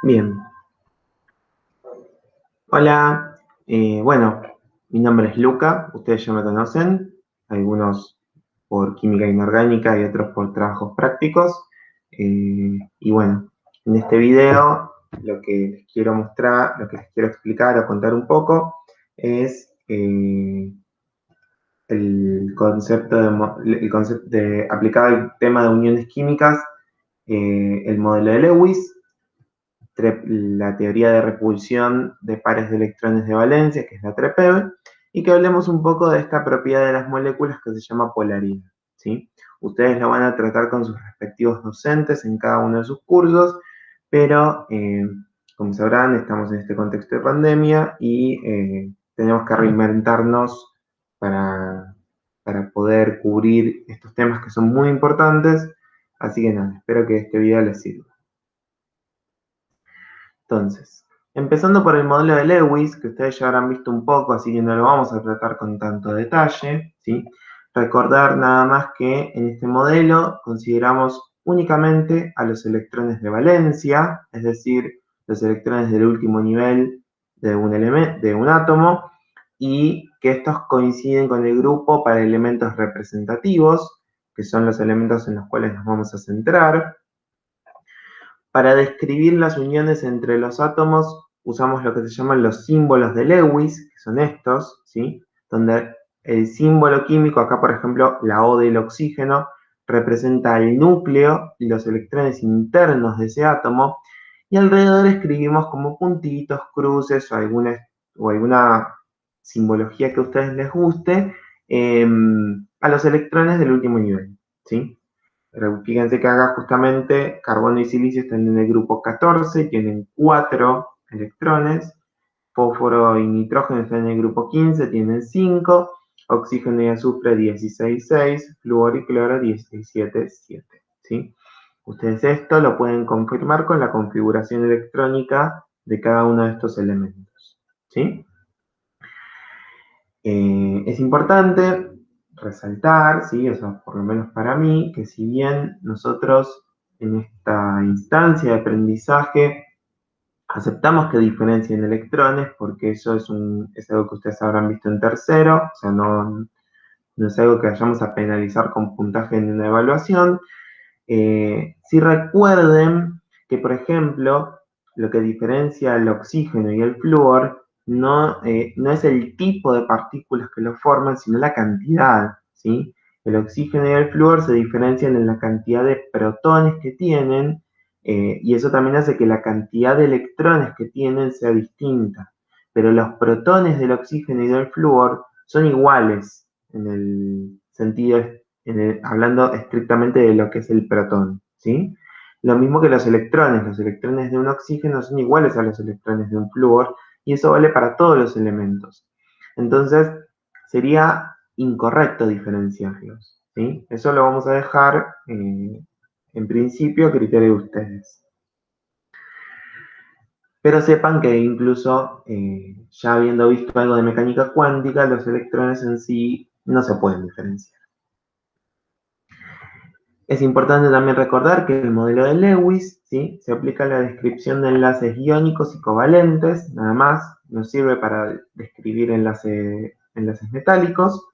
Bien, hola, bueno, mi nombre es Luca, ustedes ya me conocen, algunos por química inorgánica y otros por trabajos prácticos. Y bueno, en este video lo que les quiero mostrar, lo que les quiero explicar o contar un poco es el concepto de aplicado al tema de uniones químicas, el modelo de Lewis, la teoría de repulsión de pares de electrones de valencia, que es la TREPEB, y que hablemos un poco de esta propiedad de las moléculas que se llama polaridad, ¿sí? Ustedes lo van a tratar con sus respectivos docentes en cada uno de sus cursos, pero como sabrán, estamos en este contexto de pandemia y tenemos que reinventarnos para, para poder cubrir estos temas que son muy importantes. Así que nada, espero que este video les sirva. Entonces, empezando por el modelo de Lewis, que ustedes ya habrán visto un poco, así que no lo vamos a tratar con tanto detalle, ¿sí? Recordar nada más que en este modelo consideramos únicamente a los electrones de valencia, es decir, los electrones del último nivel de un átomo, y que estos coinciden con el grupo para elementos representativos, que son los elementos en los cuales nos vamos a centrar. Para describir las uniones entre los átomos usamos lo que se llaman los símbolos de Lewis, que son estos, ¿sí? Donde el símbolo químico, acá por ejemplo la O del oxígeno, representa el núcleo y los electrones internos de ese átomo, y alrededor escribimos como puntitos, cruces o alguna simbología que a ustedes les guste, a los electrones del último nivel, ¿sí? Pero fíjense que acá justamente carbono y silicio están en el grupo 14, tienen 4 electrones. Fósforo y nitrógeno están en el grupo 15, tienen 5. Oxígeno y azufre 16, 6. Flúor y cloro 17, 7. ¿Sí? Ustedes esto lo pueden confirmar con la configuración electrónica de cada uno de estos elementos. ¿Sí? Es importante resaltar, ¿sí? O sea, por lo menos para mí, que si bien nosotros en esta instancia de aprendizaje aceptamos que diferencien electrones, porque eso es algo que ustedes habrán visto en tercero, o sea, no es algo que vayamos a penalizar con puntaje en una evaluación. Si recuerden que, por ejemplo, lo que diferencia el oxígeno y el flúor no es el tipo de partículas que lo forman, sino la cantidad, ¿sí? El oxígeno y el flúor se diferencian en la cantidad de protones que tienen, y eso también hace que la cantidad de electrones que tienen sea distinta. Pero los protones del oxígeno y del flúor son iguales en el sentido hablando estrictamente de lo que es el protón, ¿sí? Lo mismo que los electrones de un oxígeno son iguales a los electrones de un flúor, y eso vale para todos los elementos. Entonces, sería incorrecto diferenciarlos, ¿sí? Eso lo vamos a dejar, en principio, a criterio de ustedes. Pero sepan que incluso, ya habiendo visto algo de mecánica cuántica, los electrones en sí no se pueden diferenciar. Es importante también recordar que el modelo de Lewis, ¿sí? Se aplica a la descripción de enlaces iónicos y covalentes, nada más, nos sirve para describir enlaces metálicos,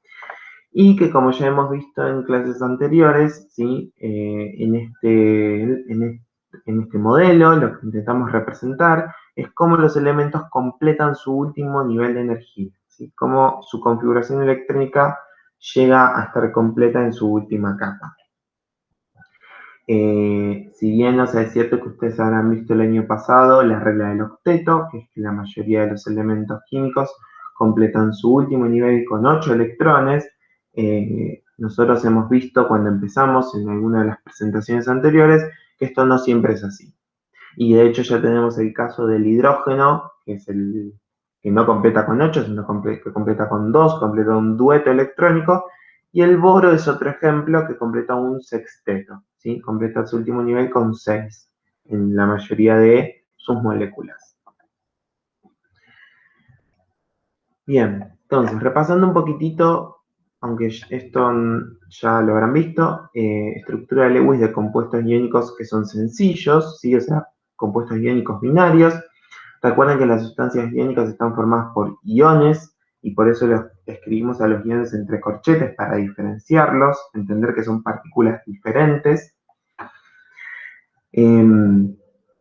y que como ya hemos visto en clases anteriores, ¿sí? En este modelo lo que intentamos representar es cómo los elementos completan su último nivel de energía, ¿sí? Cómo su configuración electrónica llega a estar completa en su última capa. Si bien, o sea, es cierto que ustedes habrán visto el año pasado la regla del octeto, que es que la mayoría de los elementos químicos completan su último nivel con 8 electrones. Nosotros hemos visto cuando empezamos en alguna de las presentaciones anteriores que esto no siempre es así. Y de hecho ya tenemos el caso del hidrógeno, que es el que no completa con 8, sino que completa con 2, completa un dueto electrónico. Y el boro es otro ejemplo que completa un sexteto, ¿sí? Completa su último nivel con 6 en la mayoría de sus moléculas. Bien, entonces, repasando un poquitito, aunque esto ya lo habrán visto, estructura de Lewis de compuestos iónicos que son sencillos, ¿sí? O sea, compuestos iónicos binarios. Recuerden que las sustancias iónicas están formadas por iones y por eso los escribimos a los iones entre corchetes para diferenciarlos, entender que son partículas diferentes. En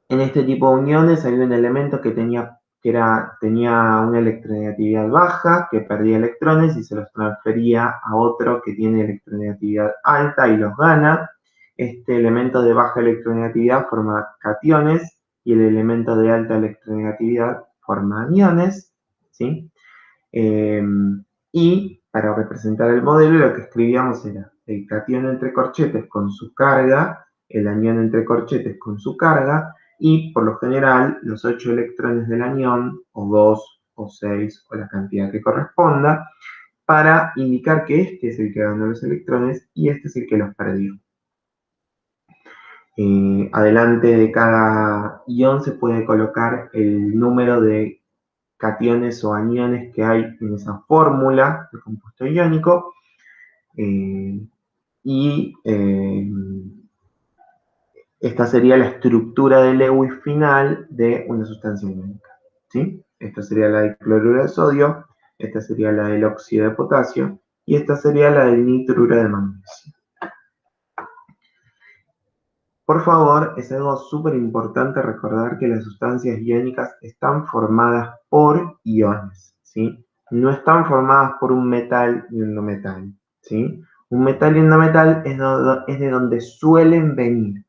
este tipo de uniones había un elemento que tenía una electronegatividad baja, que perdía electrones y se los transfería a otro que tiene electronegatividad alta y los gana. Este elemento de baja electronegatividad forma cationes y el elemento de alta electronegatividad forma aniones, ¿sí? Y para representar el modelo lo que escribíamos era el catión entre corchetes con su carga, el anión entre corchetes con su carga, y por lo general los 8 electrones del anión, o 2, o 6, o la cantidad que corresponda, para indicar que este es el que ganó los electrones y este es el que los perdió. Adelante de cada ion se puede colocar el número de cationes o aniones que hay en esa fórmula del compuesto iónico. Esta sería la estructura de Lewis final de una sustancia iónica, ¿sí? Esta sería la del cloruro de sodio, esta sería la del óxido de potasio y esta sería la del nitruro de magnesio. Por favor, es algo súper importante recordar que las sustancias iónicas están formadas por iones, ¿sí? No están formadas por un metal y un no metal, ¿sí? Un metal y un no metal es de donde suelen venir.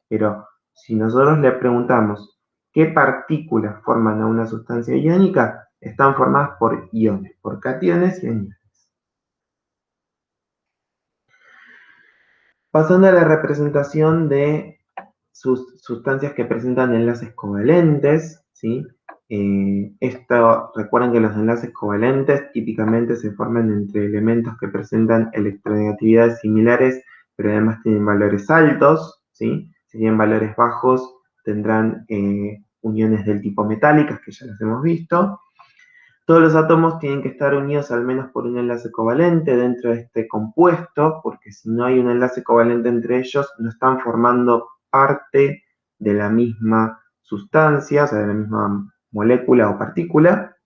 Pero si nosotros le preguntamos qué partículas forman a una sustancia iónica, están formadas por iones, por cationes y aniones. Pasando a la representación de sustancias que presentan enlaces covalentes, ¿sí? Recuerden que los enlaces covalentes típicamente se forman entre elementos que presentan electronegatividades similares, pero además tienen valores altos, ¿sí? Si tienen valores bajos, tendrán uniones del tipo metálicas, que ya las hemos visto. Todos los átomos tienen que estar unidos al menos por un enlace covalente dentro de este compuesto, porque si no hay un enlace covalente entre ellos, no están formando parte de la misma sustancia, o sea, de la misma molécula o partícula.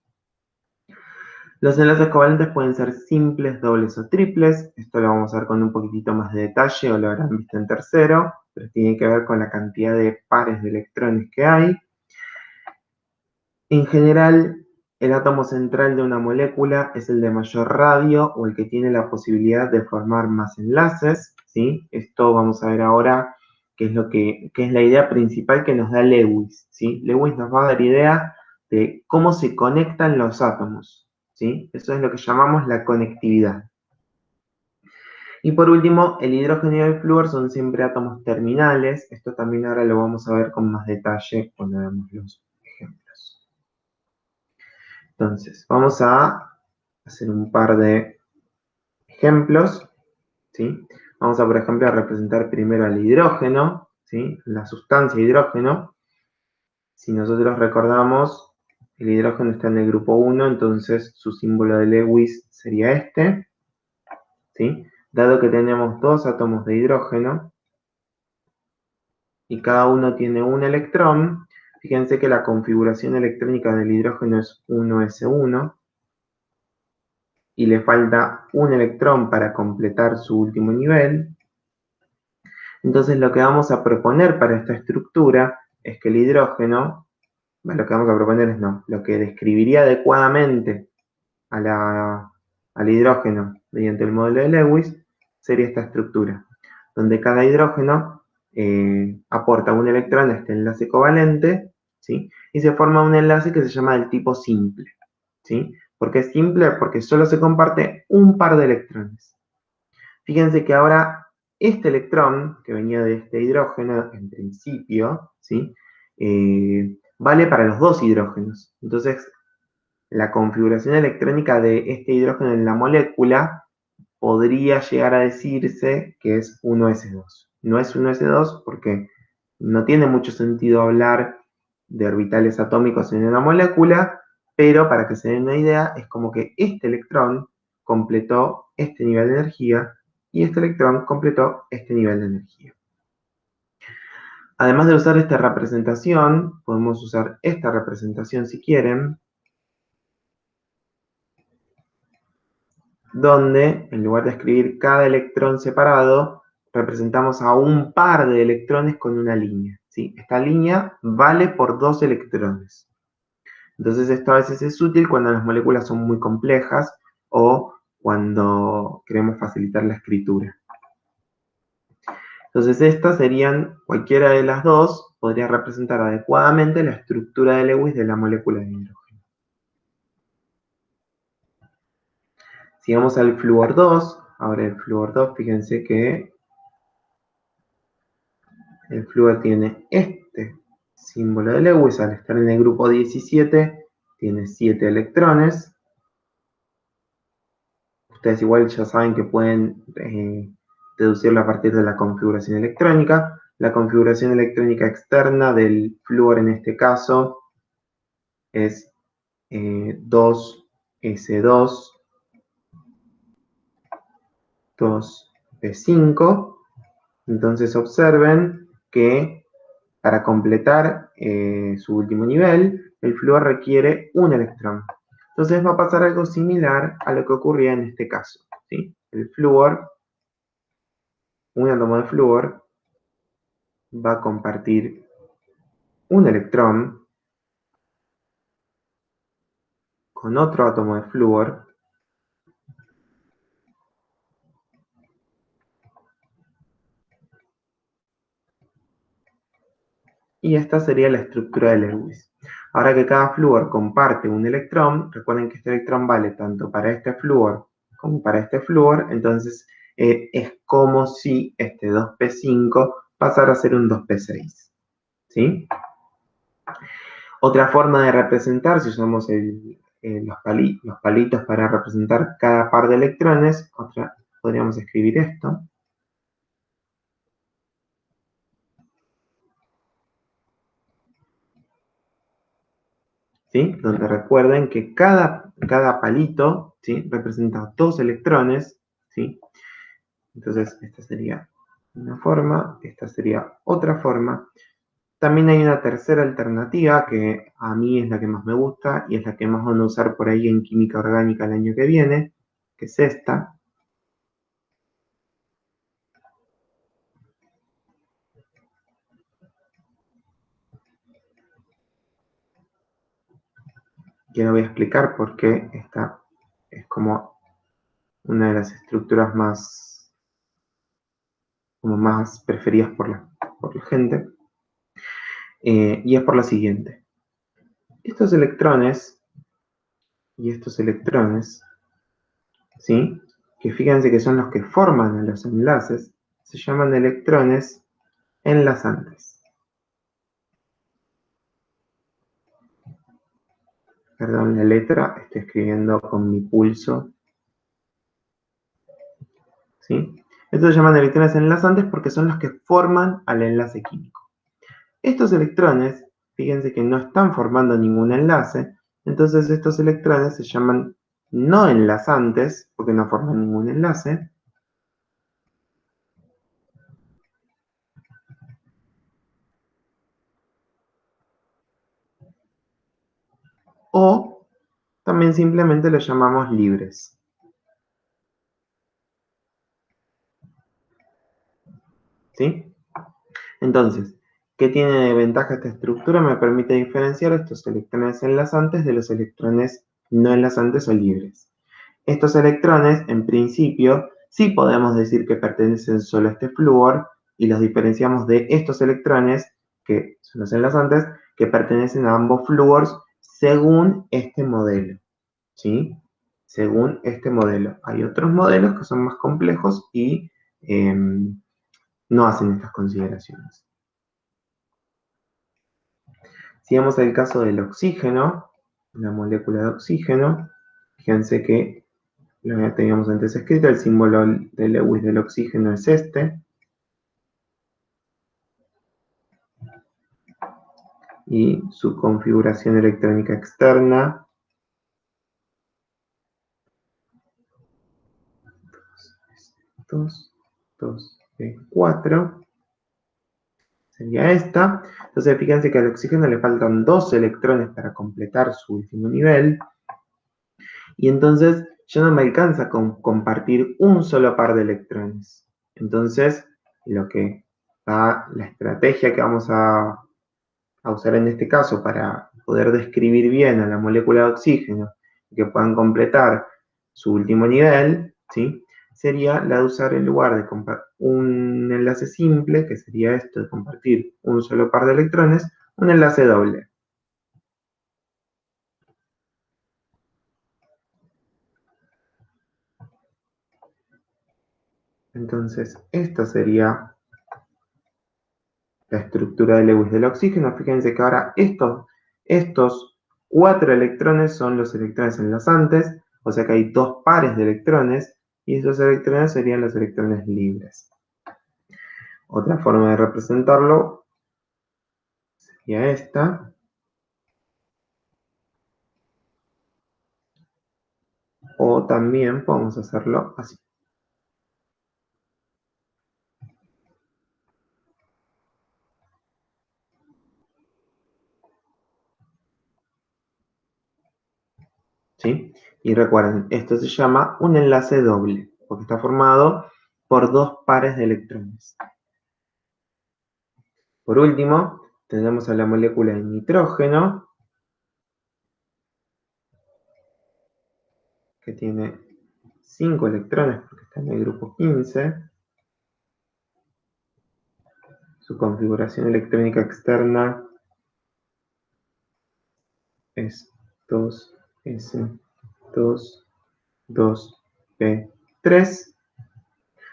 Los enlaces covalentes pueden ser simples, dobles o triples. Esto lo vamos a ver con un poquitito más de detalle o lo habrán visto en tercero, pero tiene que ver con la cantidad de pares de electrones que hay. En general, el átomo central de una molécula es el de mayor radio o el que tiene la posibilidad de formar más enlaces, ¿sí? Esto vamos a ver ahora qué es la idea principal que nos da Lewis, ¿sí? Lewis nos va a dar idea de cómo se conectan los átomos, ¿sí? Eso es lo que llamamos la conectividad. Y por último, el hidrógeno y el flúor son siempre átomos terminales. Esto también ahora lo vamos a ver con más detalle cuando veamos los ejemplos. Entonces, vamos a hacer un par de ejemplos, ¿sí? Vamos a, por ejemplo, a representar primero al hidrógeno, ¿sí? La sustancia hidrógeno. Si nosotros recordamos, el hidrógeno está en el grupo 1, entonces su símbolo de Lewis sería este, ¿sí? Dado que tenemos dos átomos de hidrógeno y cada uno tiene un electrón, fíjense que la configuración electrónica del hidrógeno es 1s1, y le falta un electrón para completar su último nivel. Entonces lo que vamos a proponer para esta estructura es que el hidrógeno, bueno, lo que vamos a proponer es no, lo que describiría adecuadamente al hidrógeno mediante el modelo de Lewis sería esta estructura, donde cada hidrógeno aporta un electrón a este enlace covalente, ¿sí? Y se forma un enlace que se llama del tipo simple, ¿sí? ¿Por qué es simple? Porque solo se comparte un par de electrones. Fíjense que ahora este electrón, que venía de este hidrógeno, en principio, ¿sí? Vale para los dos hidrógenos. Entonces, la configuración electrónica de este hidrógeno en la molécula podría llegar a decirse que es 1s2. No es 1s2 porque no tiene mucho sentido hablar de orbitales atómicos en una molécula, pero para que se den una idea, es como que este electrón completó este nivel de energía y este electrón completó este nivel de energía. Además de usar esta representación, podemos usar esta representación si quieren, donde en lugar de escribir cada electrón separado, representamos a un par de electrones con una línea, ¿sí? Esta línea vale por 2 electrones. Entonces esto a veces es útil cuando las moléculas son muy complejas o cuando queremos facilitar la escritura. Entonces estas serían, cualquiera de las dos, podría representar adecuadamente la estructura de Lewis de la molécula de hidrógeno. Si vamos al flúor 2, ahora el flúor 2, fíjense que el flúor tiene este símbolo de Lewis, al estar en el grupo 17, tiene 7 electrones. Ustedes igual ya saben que pueden deducirlo a partir de la configuración electrónica. La configuración electrónica externa del flúor en este caso es 2s2, 2p5. Entonces observen que para completar su último nivel, el flúor requiere un electrón. Entonces va a pasar algo similar a lo que ocurría en este caso, ¿sí? El flúor, un átomo de flúor, va a compartir un electrón con otro átomo de flúor y esta sería la estructura de Lewis. Ahora que cada flúor comparte un electrón, recuerden que este electrón vale tanto para este flúor como para este flúor, entonces es como si este 2p5 pasara a ser un 2p6. ¿Sí? Otra forma de representar, si usamos los palitos para representar cada par de electrones, podríamos escribir esto. ¿Sí? Donde recuerden que cada palito, ¿sí? Representa 2 electrones, ¿sí? Entonces, esta sería una forma, esta sería otra forma. También hay una tercera alternativa que a mí es la que más me gusta y es la que más van a usar por ahí en química orgánica el año que viene, que es esta. Que no voy a explicar por qué esta es como una de las estructuras más, como más preferidas por la gente. Y es por lo siguiente. Estos electrones y estos electrones, ¿sí? Que fíjense que son los que forman los enlaces, se llaman electrones enlazantes. Perdón la letra, estoy escribiendo con mi pulso. ¿Sí? Estos se llaman electrones enlazantes porque son los que forman al enlace químico. Estos electrones, fíjense que no están formando ningún enlace, entonces estos electrones se llaman no enlazantes, porque no forman ningún enlace, o también simplemente los llamamos libres. ¿Sí? Entonces, ¿qué tiene de ventaja esta estructura? Me permite diferenciar estos electrones enlazantes de los electrones no enlazantes o libres. Estos electrones, en principio, sí podemos decir que pertenecen solo a este flúor y los diferenciamos de estos electrones, que son los enlazantes, que pertenecen a ambos flúors según este modelo. ¿Sí? Según este modelo. Hay otros modelos que son más complejos y no hacen estas consideraciones. Si vamos al caso del oxígeno, la molécula de oxígeno, fíjense que lo que teníamos antes escrito, el símbolo de Lewis del oxígeno es este. Y su configuración electrónica externa. 2, 2, 4. sería esta. Entonces fíjense que al oxígeno le faltan 2 electrones para completar su último nivel. Y entonces ya no me alcanza con compartir un solo par de electrones. Entonces, la estrategia que vamos a usar en este caso para poder describir bien a la molécula de oxígeno y que puedan completar su último nivel, ¿sí? Sería la de usar en lugar de un enlace simple, que sería esto de compartir un solo par de electrones, un enlace doble. Entonces, esta sería la estructura de Lewis del oxígeno. Fíjense que ahora estos 4 electrones son los electrones enlazantes, o sea que hay 2 pares de electrones, y esos electrones serían los electrones libres. Otra forma de representarlo sería esta. O también podemos hacerlo así. ¿Sí? Y recuerden, esto se llama un enlace doble, porque está formado por 2 pares de electrones. Por último, tenemos a la molécula de nitrógeno, que tiene 5 electrones porque está en el grupo 15. Su configuración electrónica externa es 2s, 2, 2p3.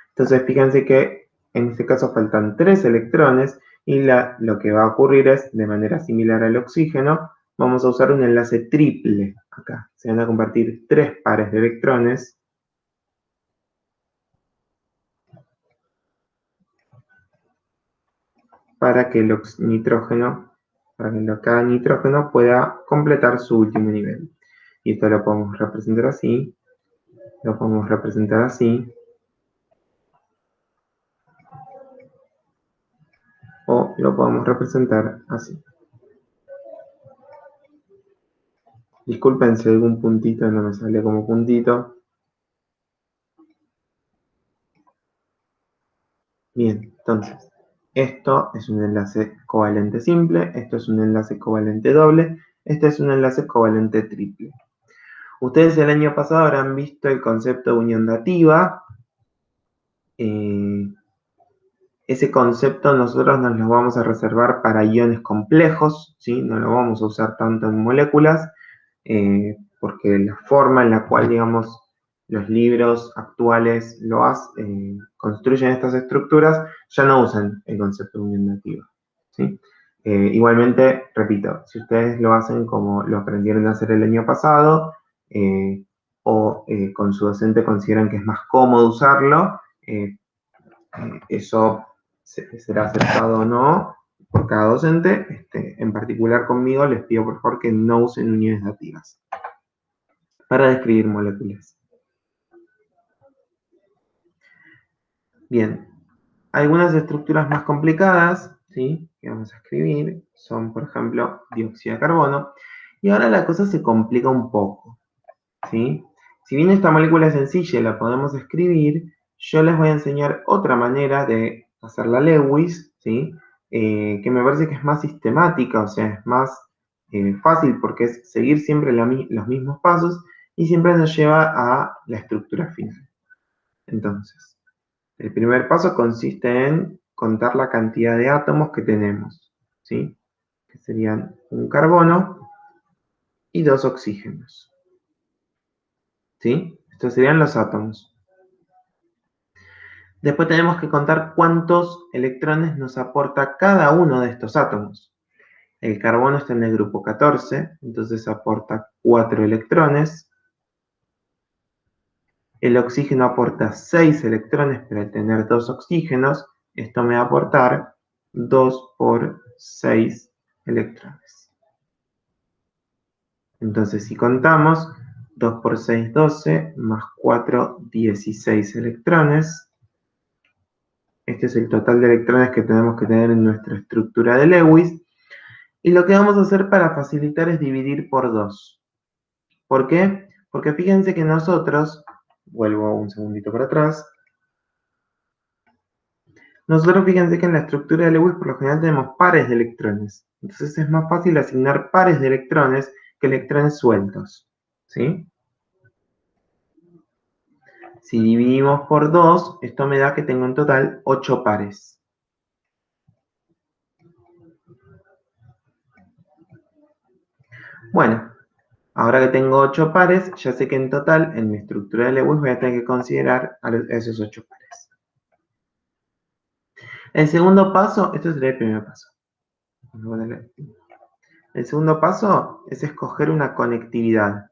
Entonces fíjense que en este caso faltan 3 electrones y lo que va a ocurrir es, de manera similar al oxígeno, vamos a usar un enlace triple acá. Se van a compartir 3 pares de electrones para que cada nitrógeno pueda completar su último nivel. Y esto lo podemos representar así, lo podemos representar así, o lo podemos representar así. Disculpen si algún puntito no me sale como puntito. Bien, entonces, esto es un enlace covalente simple, esto es un enlace covalente doble, este es un enlace covalente triple. Ustedes el año pasado habrán visto el concepto de unión dativa. Ese concepto nosotros nos lo vamos a reservar para iones complejos, ¿sí? No lo vamos a usar tanto en moléculas, porque la forma en la cual, digamos, los libros actuales construyen estas estructuras ya no usan el concepto de unión nativa, ¿sí? Igualmente, repito, si ustedes lo hacen como lo aprendieron a hacer el año pasado, o con su docente consideran que es más cómodo usarlo, eso será aceptado o no por cada docente. En particular conmigo les pido por favor que no usen uniones dativas para describir moléculas. Bien, algunas estructuras más complicadas, ¿sí?, que vamos a escribir son, por ejemplo, dióxido de carbono. Y ahora la cosa se complica un poco, ¿sí? Si bien esta molécula es sencilla y la podemos escribir, yo les voy a enseñar otra manera de hacer la Lewis, ¿sí? Que me parece que es más sistemática, o sea, es más fácil porque es seguir siempre los mismos pasos y siempre nos lleva a la estructura final. Entonces, el primer paso consiste en contar la cantidad de átomos que tenemos, ¿sí? Que serían un carbono y 2 oxígenos, ¿sí? Estos serían los átomos. Después tenemos que contar cuántos electrones nos aporta cada uno de estos átomos. El carbono está en el grupo 14, entonces aporta 4 electrones. El oxígeno aporta 6 electrones, pero al tener 2 oxígenos, esto me va a aportar 2 por 6 electrones. Entonces, si contamos, 2 por 6, 12, más 4, 16 electrones. Este es el total de electrones que tenemos que tener en nuestra estructura de Lewis. Y lo que vamos a hacer para facilitar es dividir por 2. ¿Por qué? Porque fíjense que nosotros, vuelvo un segundito para atrás, nosotros fíjense que en la estructura de Lewis por lo general tenemos pares de electrones. Entonces es más fácil asignar pares de electrones que electrones sueltos. ¿Sí? Si dividimos por 2, esto me da que tengo en total 8 pares. Bueno, ahora que tengo 8 pares, ya sé que en total, en mi estructura de Lewis, voy a tener que considerar a esos 8 pares. El segundo paso, esto sería el primer paso. El segundo paso es escoger una conectividad.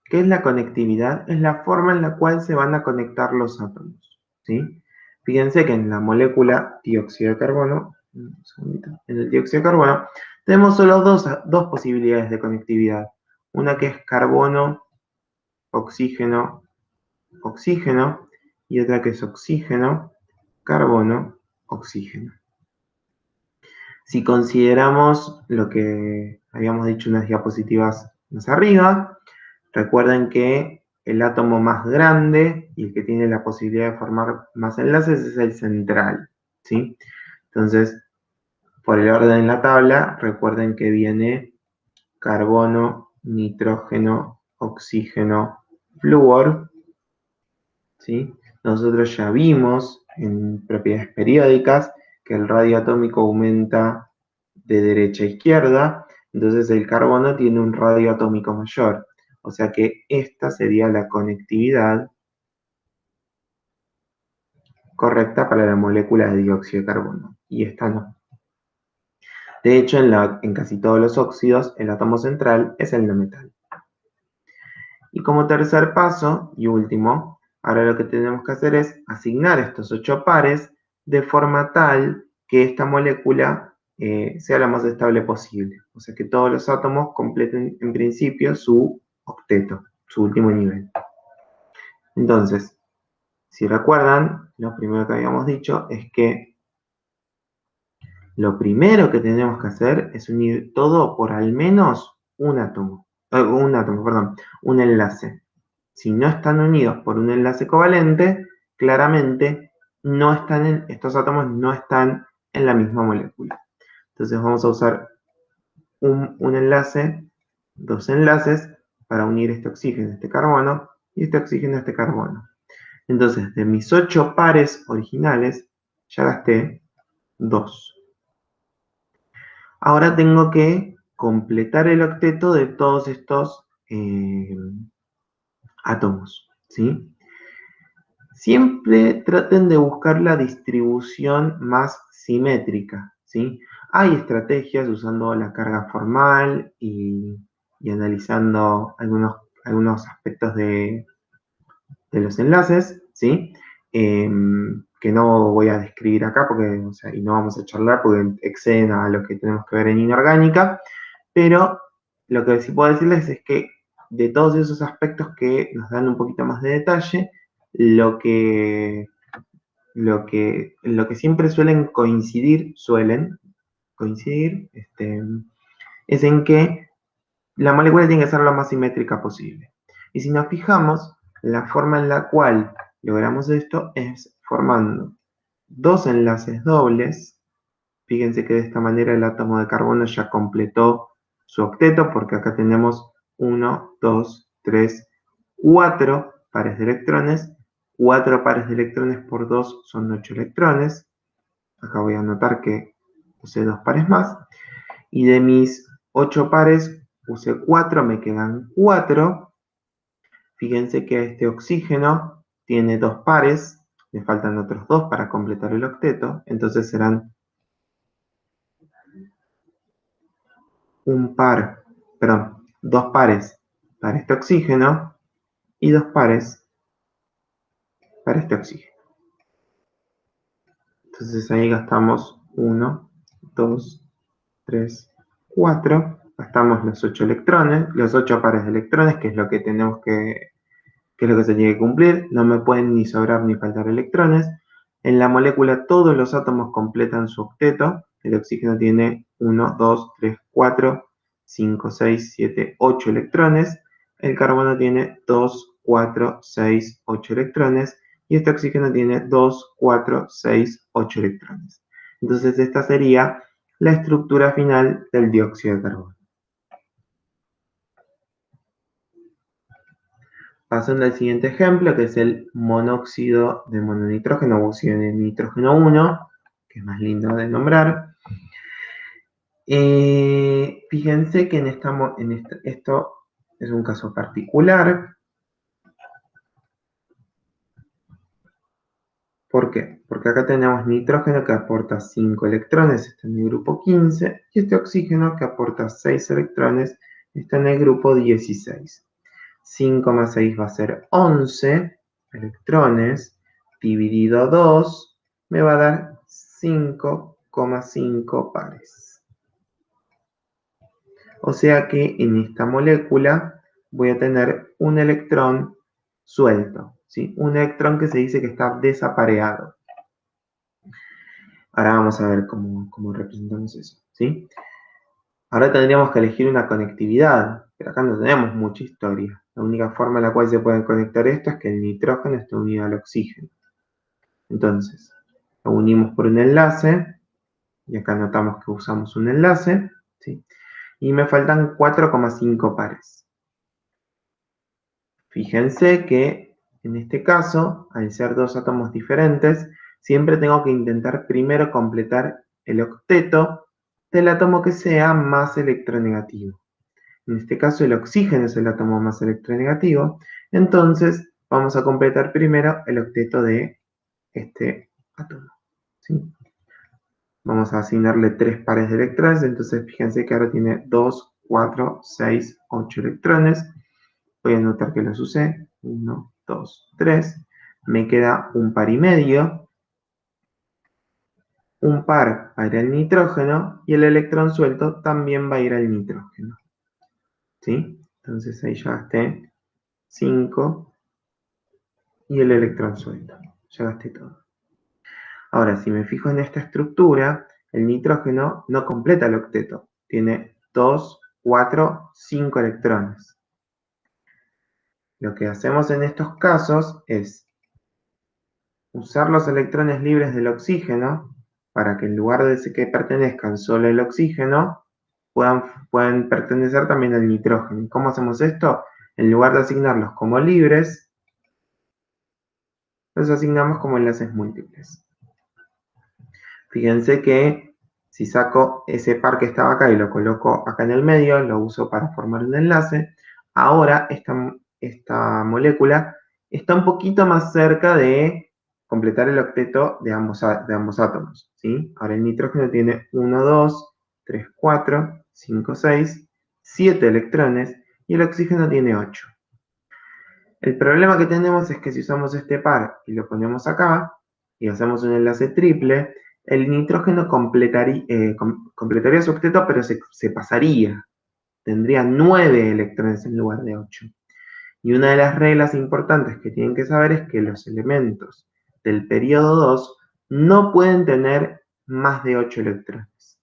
¿Qué es la conectividad? Es la forma en la cual se van a conectar los átomos. ¿Sí? Fíjense que en la molécula dióxido de carbono, un segundito, en el dióxido de carbono, tenemos solo dos posibilidades de conectividad. Una que es carbono, oxígeno, oxígeno, y otra que es oxígeno, carbono, oxígeno. Si consideramos lo que habíamos dicho en unas diapositivas más arriba, recuerden que el átomo más grande y el que tiene la posibilidad de formar más enlaces es el central, ¿sí? Entonces, por el orden en la tabla, recuerden que viene carbono, nitrógeno, oxígeno, flúor, ¿sí? Nosotros ya vimos en propiedades periódicas que el radio atómico aumenta de derecha a izquierda, entonces el carbono tiene un radio atómico mayor. O sea que esta sería la conectividad correcta para la molécula de dióxido de carbono, y esta no. De hecho, en casi todos los óxidos, el átomo central es el no metal. Y como tercer paso y último, ahora lo que tenemos que hacer es asignar estos 8 pares de forma tal que esta molécula sea la más estable posible. O sea que todos los átomos completen en principio su octeto, su último nivel. Entonces, si recuerdan, lo primero que habíamos dicho es que lo primero que tenemos que hacer es unir todo por al menos un átomo, un enlace. Si no están unidos por un enlace covalente, claramente estos átomos no están en la misma molécula. Entonces vamos a usar un enlace, dos enlaces, para unir este oxígeno a este carbono y este oxígeno a este carbono. Entonces, de mis 8 pares originales, ya gasté 2. Ahora tengo que completar el octeto de todos estos átomos, ¿sí? Siempre traten de buscar la distribución más simétrica, ¿sí? Hay estrategias usando la carga formal y analizando algunos aspectos de los enlaces, ¿sí? Que no voy a describir acá porque, y no vamos a charlar porque exceden a lo que tenemos que ver en inorgánica, pero lo que sí puedo decirles es que de todos esos aspectos que nos dan un poquito más de detalle, lo que siempre suelen coincidir, es en que la molécula tiene que ser lo más simétrica posible. Y si nos fijamos, la forma en la cual logramos esto es formando dos enlaces dobles. Fíjense que de esta manera el átomo de carbono ya completó su octeto, porque acá tenemos 1, 2, 3, 4 pares de electrones. 4 pares de electrones por 2 son 8 electrones. Acá voy a anotar que usé 2 pares más. Y de mis 8 pares usé 4, me quedan 4. Fíjense que este oxígeno tiene 2 pares, le faltan otros 2 para completar el octeto, entonces serán dos pares para este oxígeno y 2 pares para este oxígeno. Entonces ahí gastamos 1, 2, 3, 4. Gastamos los 8 electrones, los 8 pares de electrones, que es lo que tenemos que es lo que se tiene que cumplir. No me pueden ni sobrar ni faltar electrones. En la molécula todos los átomos completan su octeto. El oxígeno tiene 1, 2, 3, 4, 5, 6, 7, 8 electrones. El carbono tiene 2, 4, 6, 8 electrones. Y este oxígeno tiene 2, 4, 6, 8 electrones. Entonces esta sería la estructura final del dióxido de carbono. Pasando al siguiente ejemplo, que es el monóxido de mononitrógeno o óxido de nitrógeno 1, que es más lindo de nombrar. Fíjense que esto es un caso particular. ¿Por qué? Porque acá tenemos nitrógeno que aporta 5 electrones, está en el grupo 15, y este oxígeno que aporta 6 electrones, está en el grupo 16. 5 más 6 va a ser 11 electrones, dividido 2, me va a dar 5,5 pares. O sea que en esta molécula voy a tener un electrón suelto, ¿sí? Un electrón que se dice que está desapareado. Ahora vamos a ver cómo representamos eso, ¿sí? Ahora tendríamos que elegir una conectividad, pero acá no tenemos mucha historia. La única forma en la cual se puede conectar esto es que el nitrógeno esté unido al oxígeno. Entonces, lo unimos por un enlace, y acá notamos que usamos un enlace, ¿sí? Y me faltan 4,5 pares. Fíjense que en este caso, al ser dos átomos diferentes, siempre tengo que intentar primero completar el octeto del átomo que sea más electronegativo. En este caso el oxígeno es el átomo más electronegativo, entonces vamos a completar primero el octeto de este átomo, ¿sí? Vamos a asignarle 3 pares de electrones, entonces fíjense que ahora tiene 2, 4, 6, 8 electrones. Voy a anotar que los usé, 1, 2, 3. Me queda un par y medio. Un par va a ir al nitrógeno y el electrón suelto también va a ir al nitrógeno, ¿sí? Entonces ahí ya gasté 5 y el electrón suelto. Ya gasté todo. Ahora, si me fijo en esta estructura, el nitrógeno no completa el octeto. Tiene 2, 4, 5 electrones. Lo que hacemos en estos casos es usar los electrones libres del oxígeno para que en lugar de que pertenezcan solo al oxígeno, puedan pertenecer también al nitrógeno. ¿Cómo hacemos esto? En lugar de asignarlos como libres, los asignamos como enlaces múltiples. Fíjense que si saco ese par que estaba acá y lo coloco acá en el medio, lo uso para formar un enlace, ahora esta molécula está un poquito más cerca de completar el octeto de ambos átomos, ¿sí? Ahora el nitrógeno tiene 1, 2, 3, 4, 5, 6, 7 electrones y el oxígeno tiene 8. El problema que tenemos es que si usamos este par y lo ponemos acá y hacemos un enlace triple, el nitrógeno completaría su octeto, pero se pasaría. Tendría 9 electrones en lugar de 8. Y una de las reglas importantes que tienen que saber es que los elementos del periodo 2 no pueden tener más de 8 electrones.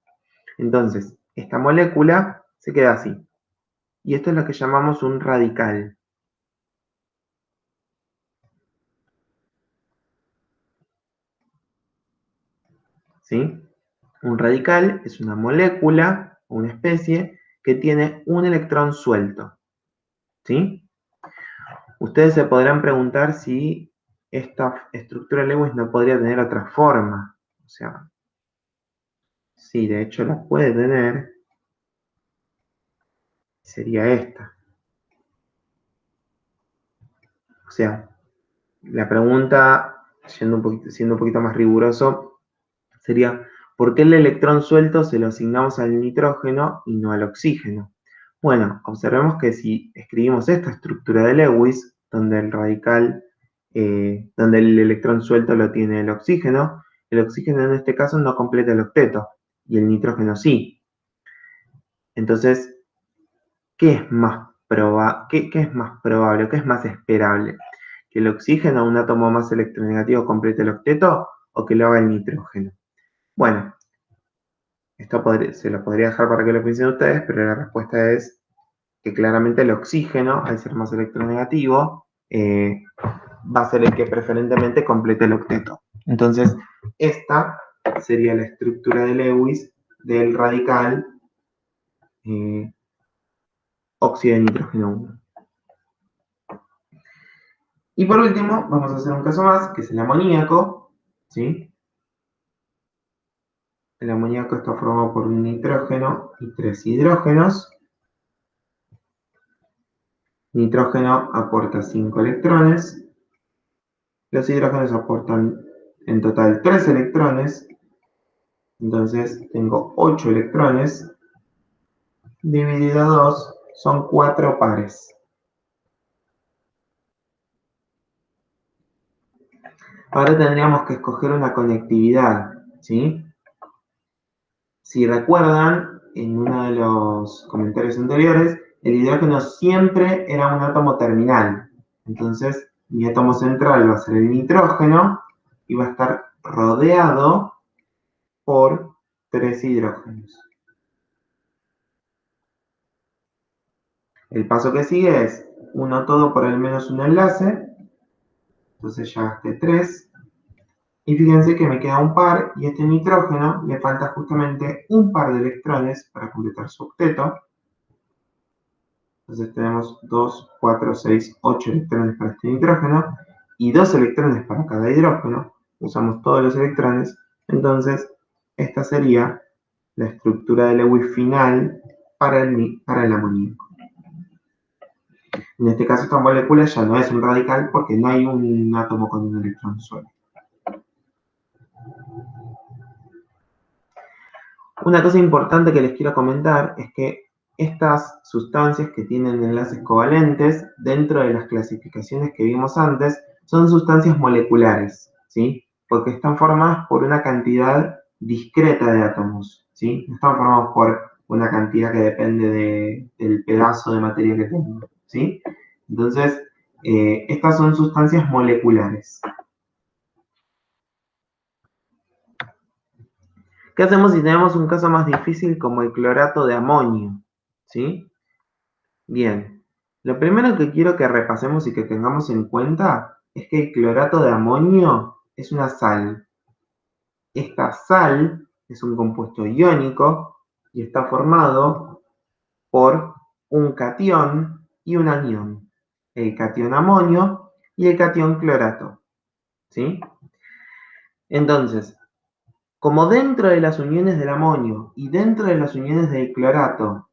Entonces, esta molécula se queda así. Y esto es lo que llamamos un radical. ¿Sí? Un radical es una molécula o una especie que tiene un electrón suelto. ¿Sí? Ustedes se podrán preguntar si esta estructura Lewis no podría tener otra forma. O sea, sí, de hecho la puede tener. Sería esta. O sea, la pregunta, siendo un poquito más riguroso, sería, ¿por qué el electrón suelto se lo asignamos al nitrógeno y no al oxígeno? Bueno, observemos que si escribimos esta estructura de Lewis, donde el radical, donde el electrón suelto lo tiene el oxígeno en este caso no completa el octeto. y el nitrógeno sí. Entonces, ¿qué es más probable, qué es más esperable? ¿Que el oxígeno, un átomo más electronegativo, complete el octeto o que lo haga el nitrógeno? Bueno, esto se lo podría dejar para que lo piensen ustedes, pero la respuesta es que claramente el oxígeno, al ser más electronegativo, va a ser el que preferentemente complete el octeto. Entonces, esta sería la estructura de Lewis del radical óxido de nitrógeno 1. Y por último, vamos a hacer un caso más, que es el amoníaco, ¿sí? El amoníaco está formado por un nitrógeno y 3 hidrógenos. Nitrógeno aporta 5 electrones. Los hidrógenos aportan en total 3 electrones. Entonces tengo 8 electrones. Dividido a 2 son 4 pares. Ahora tendríamos que escoger una conectividad, ¿sí? Si recuerdan, en uno de los comentarios anteriores, el hidrógeno siempre era un átomo terminal. Entonces, mi átomo central va a ser el nitrógeno y va a estar rodeado por 3 hidrógenos. El paso que sigue es uno todo por al menos un enlace. Entonces ya gasté 3. Y fíjense que me queda un par y este nitrógeno le falta justamente un par de electrones para completar su octeto. Entonces tenemos 2, 4, 6, 8 electrones para este nitrógeno y 2 electrones para cada hidrógeno. Usamos todos los electrones. Entonces, esta sería la estructura de Lewis final para el amoníaco. En este caso, esta molécula ya no es un radical porque no hay un átomo con un electrón solo. Una cosa importante que les quiero comentar es que estas sustancias que tienen enlaces covalentes, dentro de las clasificaciones que vimos antes, son sustancias moleculares, ¿sí? Porque están formadas por una cantidad discreta de átomos, ¿sí? No están formados por una cantidad que depende del pedazo de materia que tengo, ¿sí? Entonces, estas son sustancias moleculares. ¿Qué hacemos si tenemos un caso más difícil como el clorato de amonio? ¿Sí? Bien, lo primero que quiero que repasemos y que tengamos en cuenta es que el clorato de amonio es una sal. Esta sal es un compuesto iónico y está formado por un catión y un anión. El catión amonio y el catión clorato. ¿Sí? Entonces, como dentro de las uniones del amonio y dentro de las uniones del clorato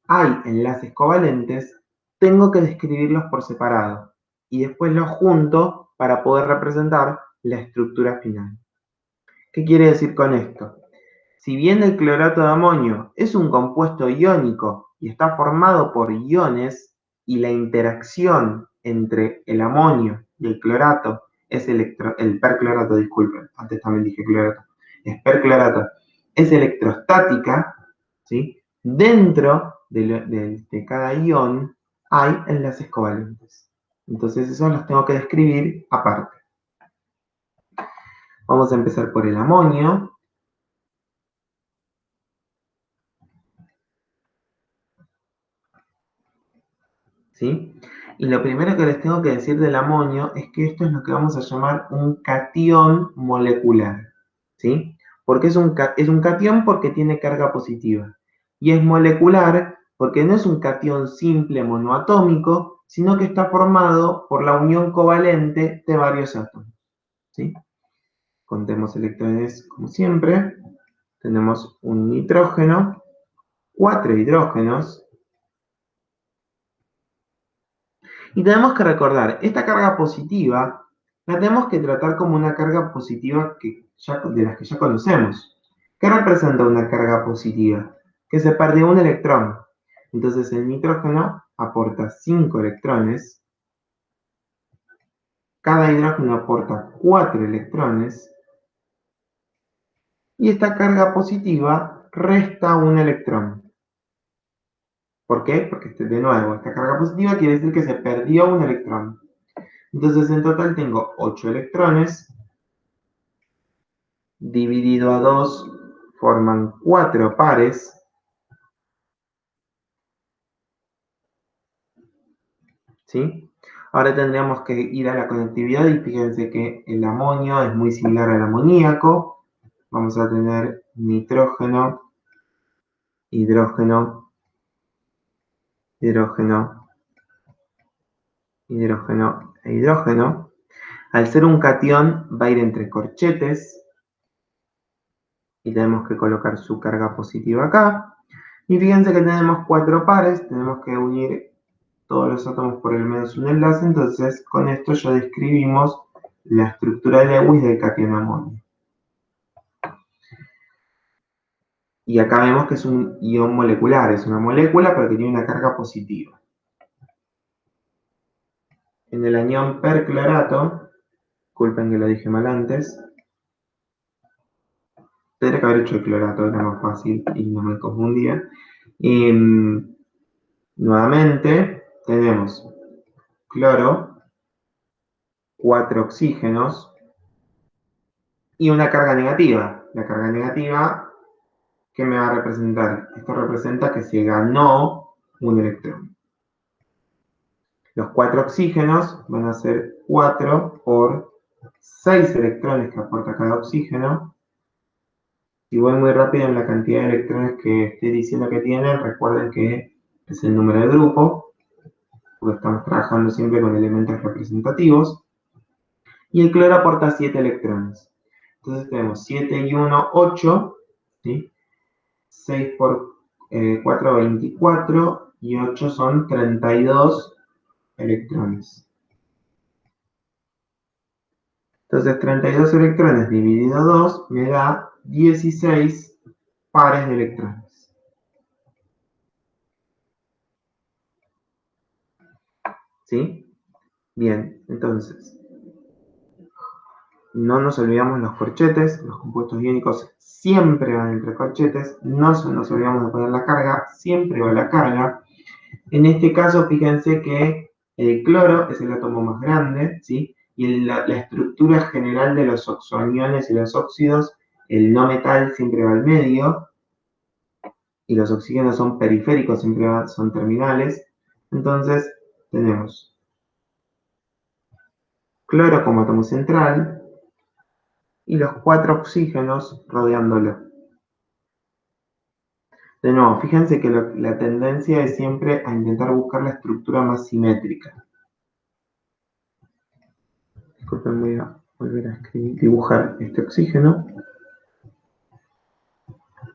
hay enlaces covalentes, tengo que describirlos por separado y después los junto para poder representar la estructura final. ¿Qué quiere decir con esto? Si bien el clorato de amonio es un compuesto iónico y está formado por iones y la interacción entre el amonio y el clorato es el perclorato, disculpen, antes también dije clorato, es perclorato, es electrostática, ¿sí? Dentro de cada ion hay enlaces covalentes. Entonces esos los tengo que describir aparte. Vamos a empezar por el amonio. ¿Sí? Y lo primero que les tengo que decir del amonio es que esto es lo que vamos a llamar un catión molecular, ¿sí? Porque es un catión porque tiene carga positiva. Y es molecular porque no es un catión simple monoatómico, sino que está formado por la unión covalente de varios átomos, ¿sí? Contemos electrones como siempre. Tenemos un nitrógeno, 4 hidrógenos. Y tenemos que recordar, esta carga positiva la tenemos que tratar como una carga positiva de las que ya conocemos. ¿Qué representa una carga positiva? Que se perdió un electrón. Entonces el nitrógeno aporta 5 electrones. Cada hidrógeno aporta 4 electrones. Y esta carga positiva resta un electrón. ¿Por qué? Porque de nuevo, esta carga positiva quiere decir que se perdió un electrón. Entonces en total tengo 8 electrones, dividido a 2 forman 4 pares. ¿Sí? Ahora tendríamos que ir a la conectividad y fíjense que el amonio es muy similar al amoníaco. Vamos a tener nitrógeno, hidrógeno, hidrógeno, hidrógeno e hidrógeno. Al ser un catión va a ir entre corchetes y tenemos que colocar su carga positiva acá. Y fíjense que tenemos 4 pares, tenemos que unir todos los átomos por el menos un enlace, entonces con esto ya describimos la estructura de Lewis del catión amonio. Y acá vemos que es un ion molecular, es una molécula pero que tiene una carga positiva. En el anión perclorato, disculpen que lo dije mal antes, tendría que haber hecho el clorato, era más fácil y no me confundía. Nuevamente tenemos cloro, 4 oxígenos y una carga negativa. La carga negativa, ¿qué me va a representar? Esto representa que se ganó un electrón. Los 4 oxígenos van a ser 4 por 6 electrones que aporta cada oxígeno. Si voy muy rápido en la cantidad de electrones que estoy diciendo que tienen, recuerden que es el número de grupo, porque estamos trabajando siempre con elementos representativos. Y el cloro aporta 7 electrones. Entonces tenemos 7 y 1, 8, ¿sí? 6 por 4, 24, y 8 son 32 electrones. Entonces 32 electrones dividido 2 me da 16 pares de electrones. ¿Sí? Bien, entonces, no nos olvidamos los corchetes, los compuestos iónicos siempre van entre corchetes, no nos olvidamos de poner la carga, siempre va la carga. En este caso, fíjense que el cloro es el átomo más grande, ¿sí? Y la estructura general de los oxoaniones y los óxidos, el no metal siempre va al medio, y los oxígenos son periféricos, siempre son terminales. Entonces, tenemos cloro como átomo central y los 4 oxígenos rodeándolo. De nuevo, fíjense que la tendencia es siempre a intentar buscar la estructura más simétrica. Disculpen, voy a volver a dibujar este oxígeno.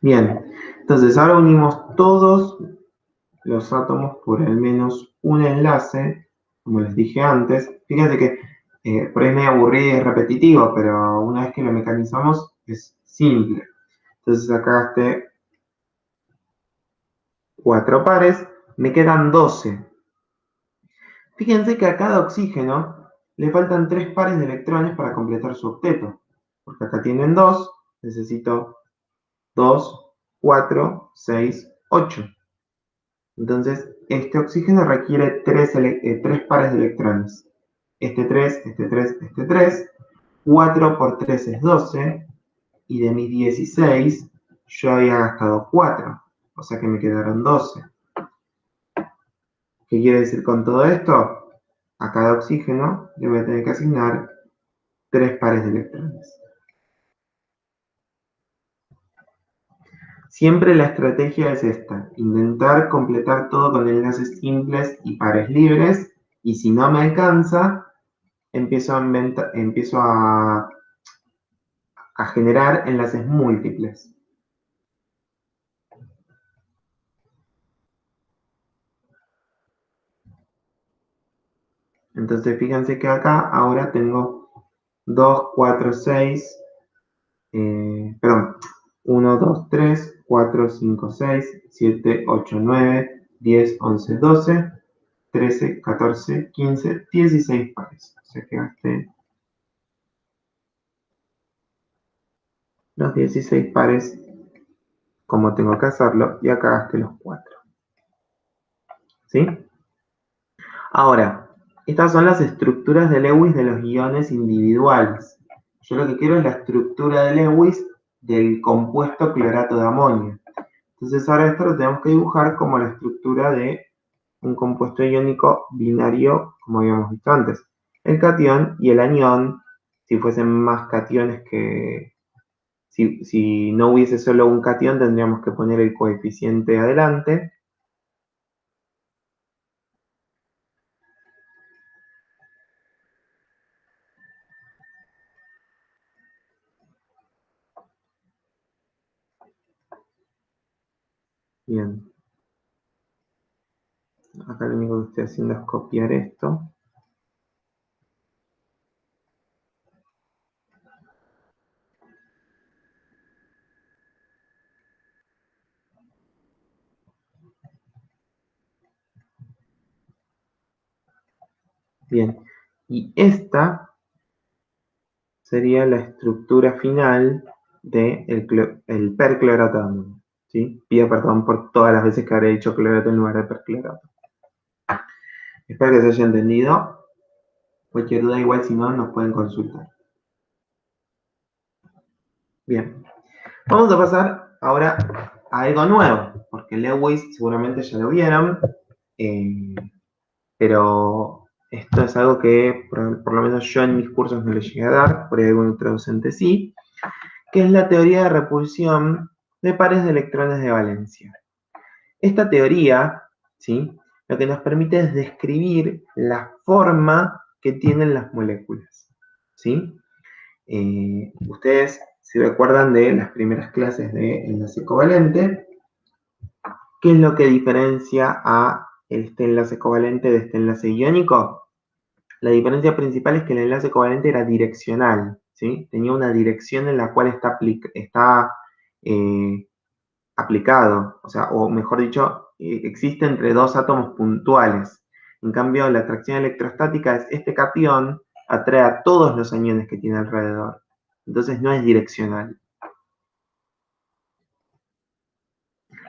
Bien, entonces ahora unimos todos los átomos por al menos un enlace, como les dije antes. Fíjense que por ahí es medio aburrido y es repetitivo, pero una vez que lo mecanizamos es simple. Entonces acá gasté 4 pares, me quedan 12. Fíjense que a cada oxígeno le faltan 3 pares de electrones para completar su octeto. Porque acá tienen 2, necesito 2, 4, 6, 8. Entonces, este oxígeno requiere 3 pares de electrones. Este 3, este 3, este 3. 4 por 3 es 12. Y de mis 16, yo había gastado 4. O sea que me quedaron 12. ¿Qué quiere decir con todo esto? A cada oxígeno le voy a tener que asignar 3 pares de electrones. Siempre la estrategia es esta, intentar completar todo con enlaces simples y pares libres, y si no me alcanza, empiezo a generar enlaces múltiples. Entonces fíjense que acá ahora tengo 2, 4, 6, perdón, 1, 2, 3, 4, 5, 6, 7, 8, 9, 10, 11, 12, 13, 14, 15, 16 pares. O sea que gasté los 16 pares cómo tengo que hacerlo y acá gasté los 4. ¿Sí? Ahora, estas son las estructuras de Lewis de los iones individuales. Yo lo que quiero es la estructura de Lewis del compuesto clorato de amonio. Entonces ahora esto lo tenemos que dibujar como la estructura de un compuesto iónico binario, como habíamos visto antes. El catión y el anión, si fuesen más cationes que... Si no hubiese solo un catión, tendríamos que poner el coeficiente adelante. Bien. Acá lo único que estoy haciendo es copiar esto. Bien. Y esta sería la estructura final del perclorato de amonio. ¿Sí? Pido perdón por todas las veces que habré dicho clorato en lugar de perclorato. Espero que se haya entendido. Cualquier duda, igual si no, nos pueden consultar. Bien. Vamos a pasar ahora a algo nuevo, porque Lewis seguramente ya lo vieron, pero esto es algo que por lo menos yo en mis cursos no les llegué a dar, por ahí algún otro docente sí, que es la teoría de repulsión de pares de electrones de valencia. Esta teoría, ¿sí?, lo que nos permite es describir la forma que tienen las moléculas. ¿Sí? Ustedes, si recuerdan de las primeras clases de enlace covalente, ¿qué es lo que diferencia a este enlace covalente de este enlace iónico? La diferencia principal es que el enlace covalente era direccional, ¿sí? Tenía una dirección en la cual está aplicado, o sea, o mejor dicho, existe entre dos átomos puntuales. En cambio, la atracción electrostática es este catión atrae a todos los aniones que tiene alrededor. Entonces no es direccional.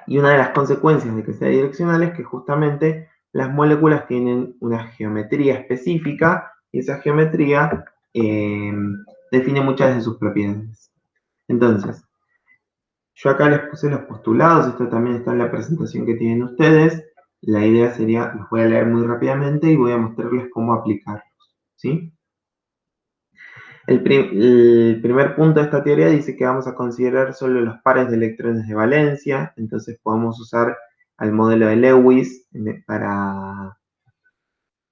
Y una de las consecuencias de que sea direccional es que justamente las moléculas tienen una geometría específica y esa geometría define muchas de sus propiedades. Entonces, yo acá les puse los postulados, esto también está en la presentación que tienen ustedes. La idea sería, los voy a leer muy rápidamente y voy a mostrarles cómo aplicarlos. ¿Sí? El primer punto de esta teoría dice que vamos a considerar solo los pares de electrones de valencia, entonces podemos usar al modelo de Lewis para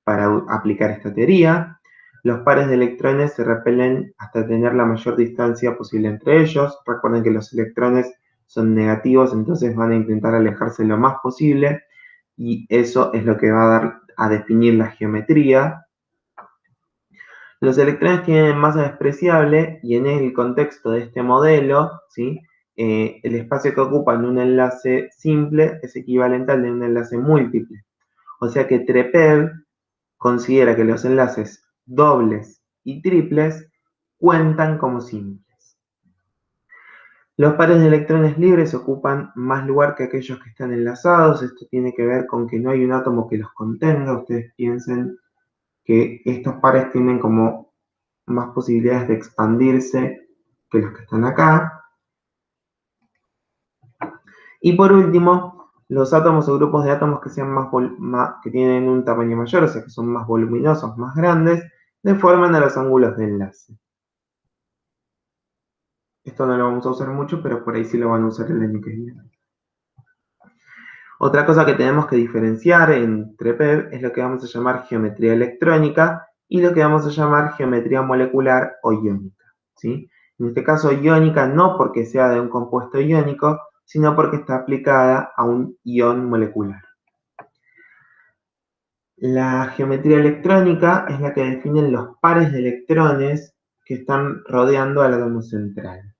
aplicar esta teoría. Los pares de electrones se repelen hasta tener la mayor distancia posible entre ellos. Recuerden que los electrones son negativos, entonces van a intentar alejarse lo más posible y eso es lo que va a definir la geometría. Los electrones tienen masa despreciable y en el contexto de este modelo, ¿sí?, el espacio que ocupa en un enlace simple es equivalente al de un enlace múltiple. O sea que TREPEV considera que los enlaces dobles y triples cuentan como simples. Los pares de electrones libres ocupan más lugar que aquellos que están enlazados. Esto tiene que ver con que no hay un átomo que los contenga. Ustedes piensen que estos pares tienen como más posibilidades de expandirse que los que están acá. Y por último, los átomos o grupos de átomos que, que tienen un tamaño mayor, o sea que son más voluminosos, más grandes, deforman a los ángulos de enlace. Esto no lo vamos a usar mucho, pero por ahí sí lo van a usar el año que viene. Otra cosa que tenemos que diferenciar entre PEV es lo que vamos a llamar geometría electrónica y lo que vamos a llamar geometría molecular o iónica, ¿sí? En este caso iónica no porque sea de un compuesto iónico, sino porque está aplicada a un ion molecular. La geometría electrónica es la que define los pares de electrones que están rodeando al átomo central.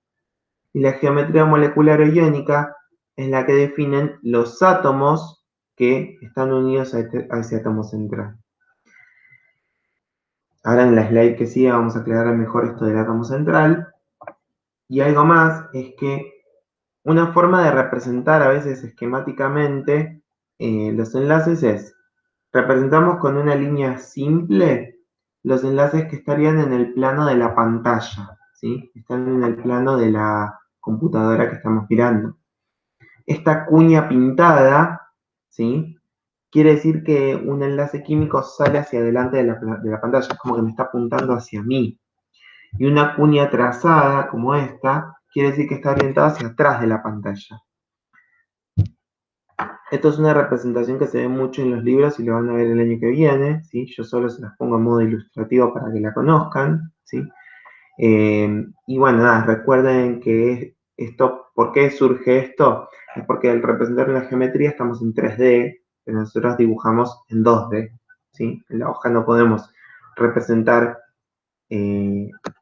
Y la geometría molecular o iónica es la que definen los átomos que están unidos a ese átomo central. Ahora en la slide que sigue vamos a aclarar mejor esto del átomo central. Y algo más es que Una forma de representar a veces esquemáticamente los enlaces es, representamos con una línea simple los enlaces que estarían en el plano de la pantalla, ¿sí? Están en el plano de la computadora que estamos mirando. Esta cuña pintada, ¿sí? Quiere decir que un enlace químico sale hacia adelante de la pantalla, es como que me está apuntando hacia mí. Y una cuña trazada, como esta, quiere decir que está orientada hacia atrás de la pantalla. Esto es una representación que se ve mucho en los libros y lo van a ver el año que viene, ¿sí? Yo solo se las pongo a modo ilustrativo para que la conozcan, ¿sí? Y bueno, nada, recuerden que esto, ¿por qué surge esto? Es porque al representar una geometría estamos en 3D, pero nosotros dibujamos en 2D, ¿sí? En la hoja no podemos representar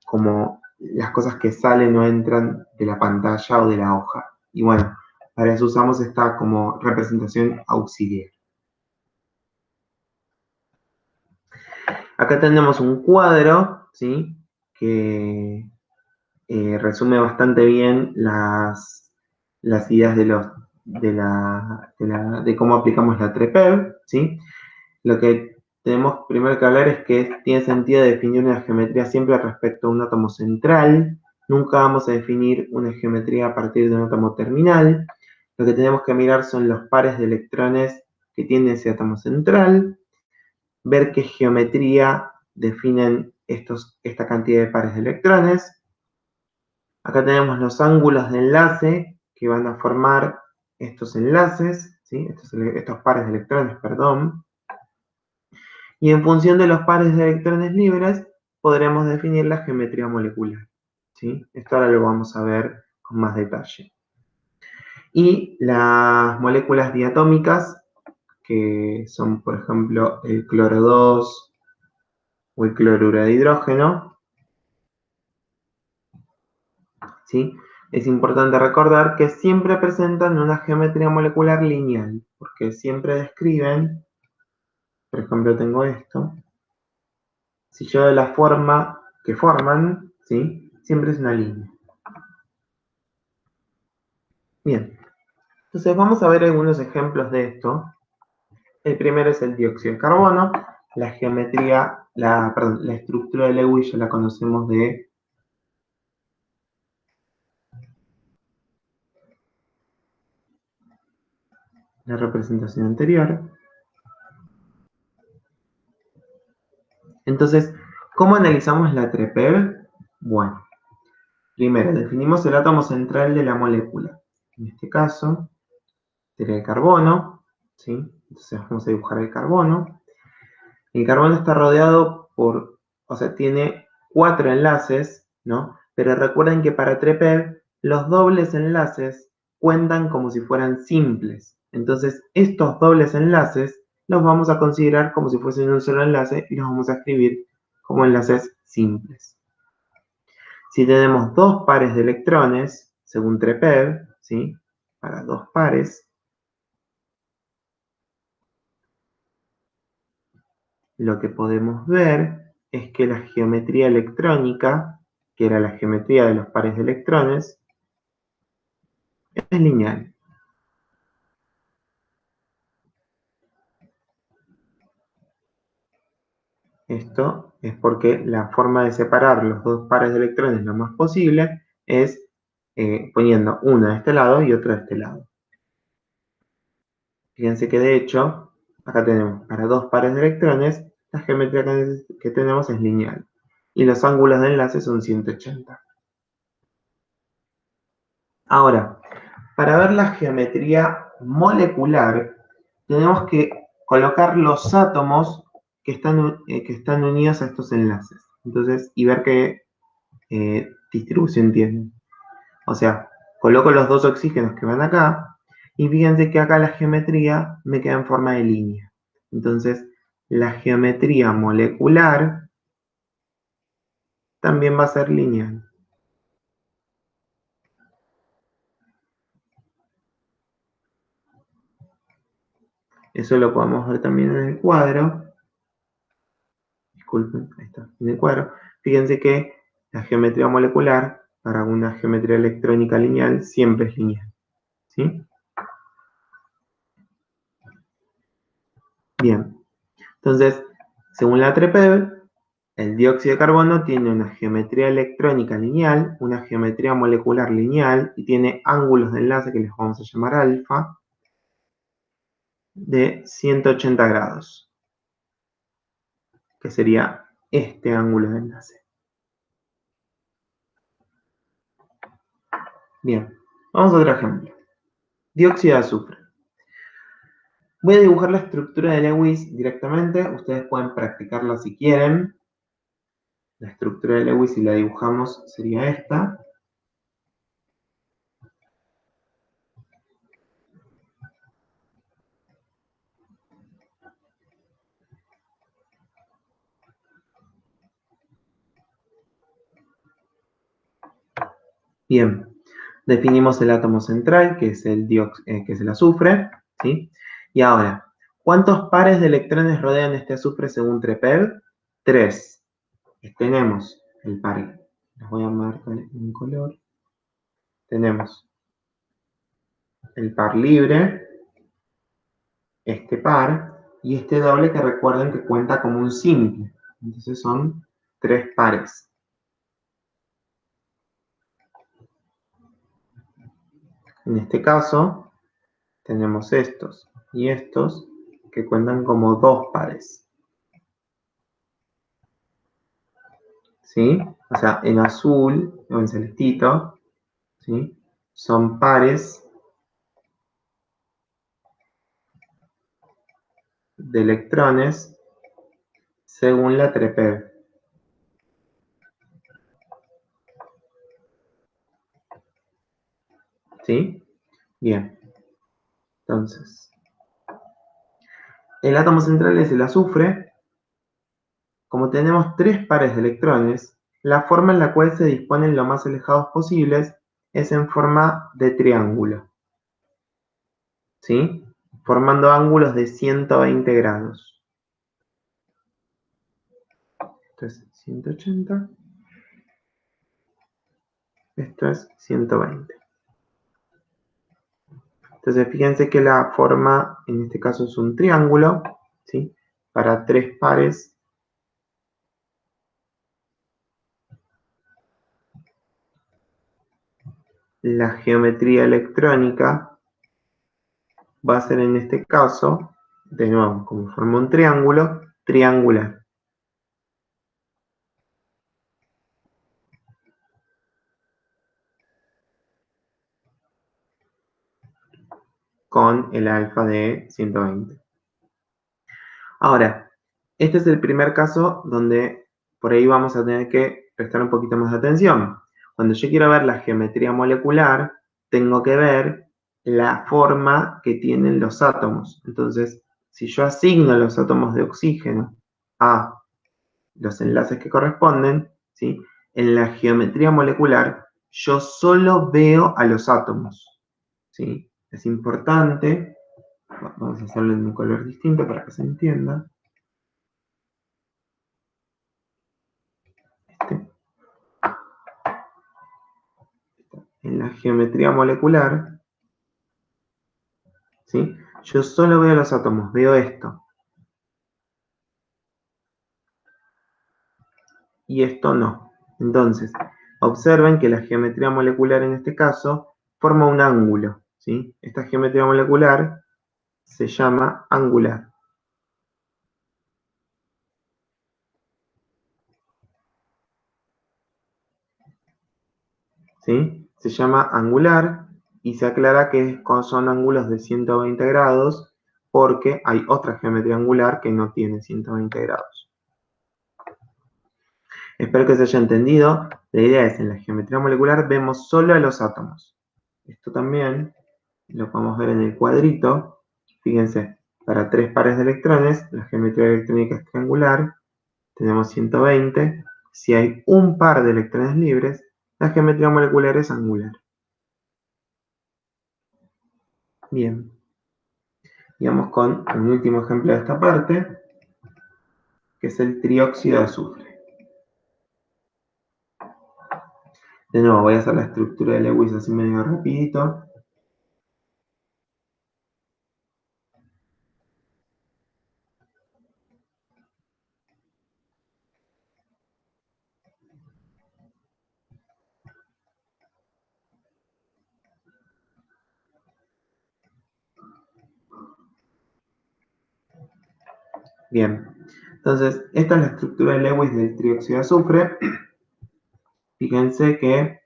como las cosas que salen o entran de la pantalla o de la hoja. Y bueno, para eso usamos esta como representación auxiliar. Acá tenemos un cuadro, ¿sí? Que resume bastante bien las ideas de cómo aplicamos la TREPER, ¿sí? Lo que tenemos primero que hablar es que tiene sentido definir una geometría siempre respecto a un átomo central. Nunca vamos a definir una geometría a partir de un átomo terminal. Lo que tenemos que mirar son los pares de electrones que tiene ese átomo central, ver qué geometría definen esta cantidad de pares de electrones. Acá tenemos los ángulos de enlace que van a formar estos enlaces, ¿sí? estos pares de electrones, perdón. Y en función de los pares de electrones libres, podremos definir la geometría molecular, ¿sí? Esto ahora lo vamos a ver con más detalle. Y las moléculas diatómicas, que son, por ejemplo, el cloro 2 o el cloruro de hidrógeno, ¿sí? Es importante recordar que siempre presentan una geometría molecular lineal, porque siempre describen, por ejemplo, tengo esto, si yo de la forma que forman, ¿sí? Siempre es una línea. Bien, entonces vamos a ver algunos ejemplos de esto. El primero es el dióxido de carbono. La geometría, la estructura de Lewis ya la conocemos de la representación anterior. Entonces, ¿cómo analizamos la TREPER? Bueno, primero definimos el átomo central de la molécula. En este caso, sería el carbono, ¿sí? Entonces vamos a dibujar el carbono. El carbono está rodeado por, o sea, tiene 4 enlaces, ¿no? Pero recuerden que para TREPER los dobles enlaces cuentan como si fueran simples. Entonces, estos dobles enlaces los vamos a considerar como si fuesen un solo enlace y los vamos a escribir como enlaces simples. Si tenemos dos pares de electrones, según TREPER, ¿sí? Para dos pares, lo que podemos ver es que la geometría electrónica, que era la geometría de los pares de electrones, es lineal. Esto es porque la forma de separar los dos pares de electrones lo más posible es poniendo uno de este lado y otro de este lado. Fíjense que de hecho, acá tenemos para dos pares de electrones, la geometría que tenemos es lineal. Y los ángulos de enlace son 180. Ahora, para ver la geometría molecular, tenemos que colocar los átomos que están unidos a estos enlaces. Entonces, y ver qué distribución tienen. O sea, coloco los dos oxígenos que van acá, y fíjense que acá la geometría me queda en forma de línea. Entonces, la geometría molecular también va a ser lineal. Eso lo podemos ver también en el cuadro. Disculpen, ahí está, en el cuadro. Fíjense que la geometría molecular para una geometría electrónica lineal siempre es lineal, ¿sí? Bien, entonces, según la TREPEB, el dióxido de carbono tiene una geometría electrónica lineal, una geometría molecular lineal y tiene ángulos de enlace que les vamos a llamar alfa de 180 grados, que sería este ángulo de enlace. Bien, vamos a otro ejemplo. Dióxido de azufre. Voy a dibujar la estructura de Lewis directamente, ustedes pueden practicarla si quieren. La estructura de Lewis, si la dibujamos, sería esta. Bien, definimos el átomo central, que es el azufre, ¿sí? Y ahora, ¿cuántos pares de electrones rodean este azufre según TREPEB? 3. Tenemos el par, les voy a marcar en color. Tenemos el par libre, este par, y este doble que recuerden que cuenta como un simple. Entonces son 3 pares. En este caso, tenemos estos y estos que cuentan como 2 pares. ¿Sí? O sea, en azul o en celestito, ¿sí? Son pares de electrones según la TREPEB. ¿Sí? Bien. Entonces, el átomo central es el azufre. Como tenemos 3 pares de electrones, la forma en la cual se disponen lo más alejados posibles es en forma de triángulo, ¿sí? Formando ángulos de 120 grados. Esto es 180. Esto es 120. Entonces, fíjense que la forma, en este caso, es un triángulo, ¿sí? Para 3 pares. La geometría electrónica va a ser, en este caso, de nuevo, como forma un triángulo, triangular. Con el alfa de 120. Ahora, este es el primer caso donde por ahí vamos a tener que prestar un poquito más de atención. Cuando yo quiero ver la geometría molecular, tengo que ver la forma que tienen los átomos. Entonces, si yo asigno los átomos de oxígeno a los enlaces que corresponden, ¿sí? En la geometría molecular, yo solo veo a los átomos, ¿sí? Es importante. Vamos a hacerlo en un color distinto para que se entienda. En la geometría molecular, ¿sí? Yo solo veo los átomos, veo esto. Y esto no. Entonces, observen que la geometría molecular en este caso forma un ángulo, ¿sí? Esta geometría molecular se llama angular. ¿Sí? Se llama angular y se aclara que son ángulos de 120 grados porque hay otra geometría angular que no tiene 120 grados. Espero que se haya entendido. La idea es, en la geometría molecular vemos solo a los átomos. Esto también lo podemos ver en el cuadrito. Fíjense, para 3 pares de electrones, la geometría electrónica es triangular. Tenemos 120. Si hay un par de electrones libres, la geometría molecular es angular. Bien. Y vamos con un último ejemplo de esta parte, que es el trióxido de azufre. De nuevo, voy a hacer la estructura de Lewis así medio rapidito. Bien, entonces esta es la estructura de Lewis del trióxido de azufre. Fíjense que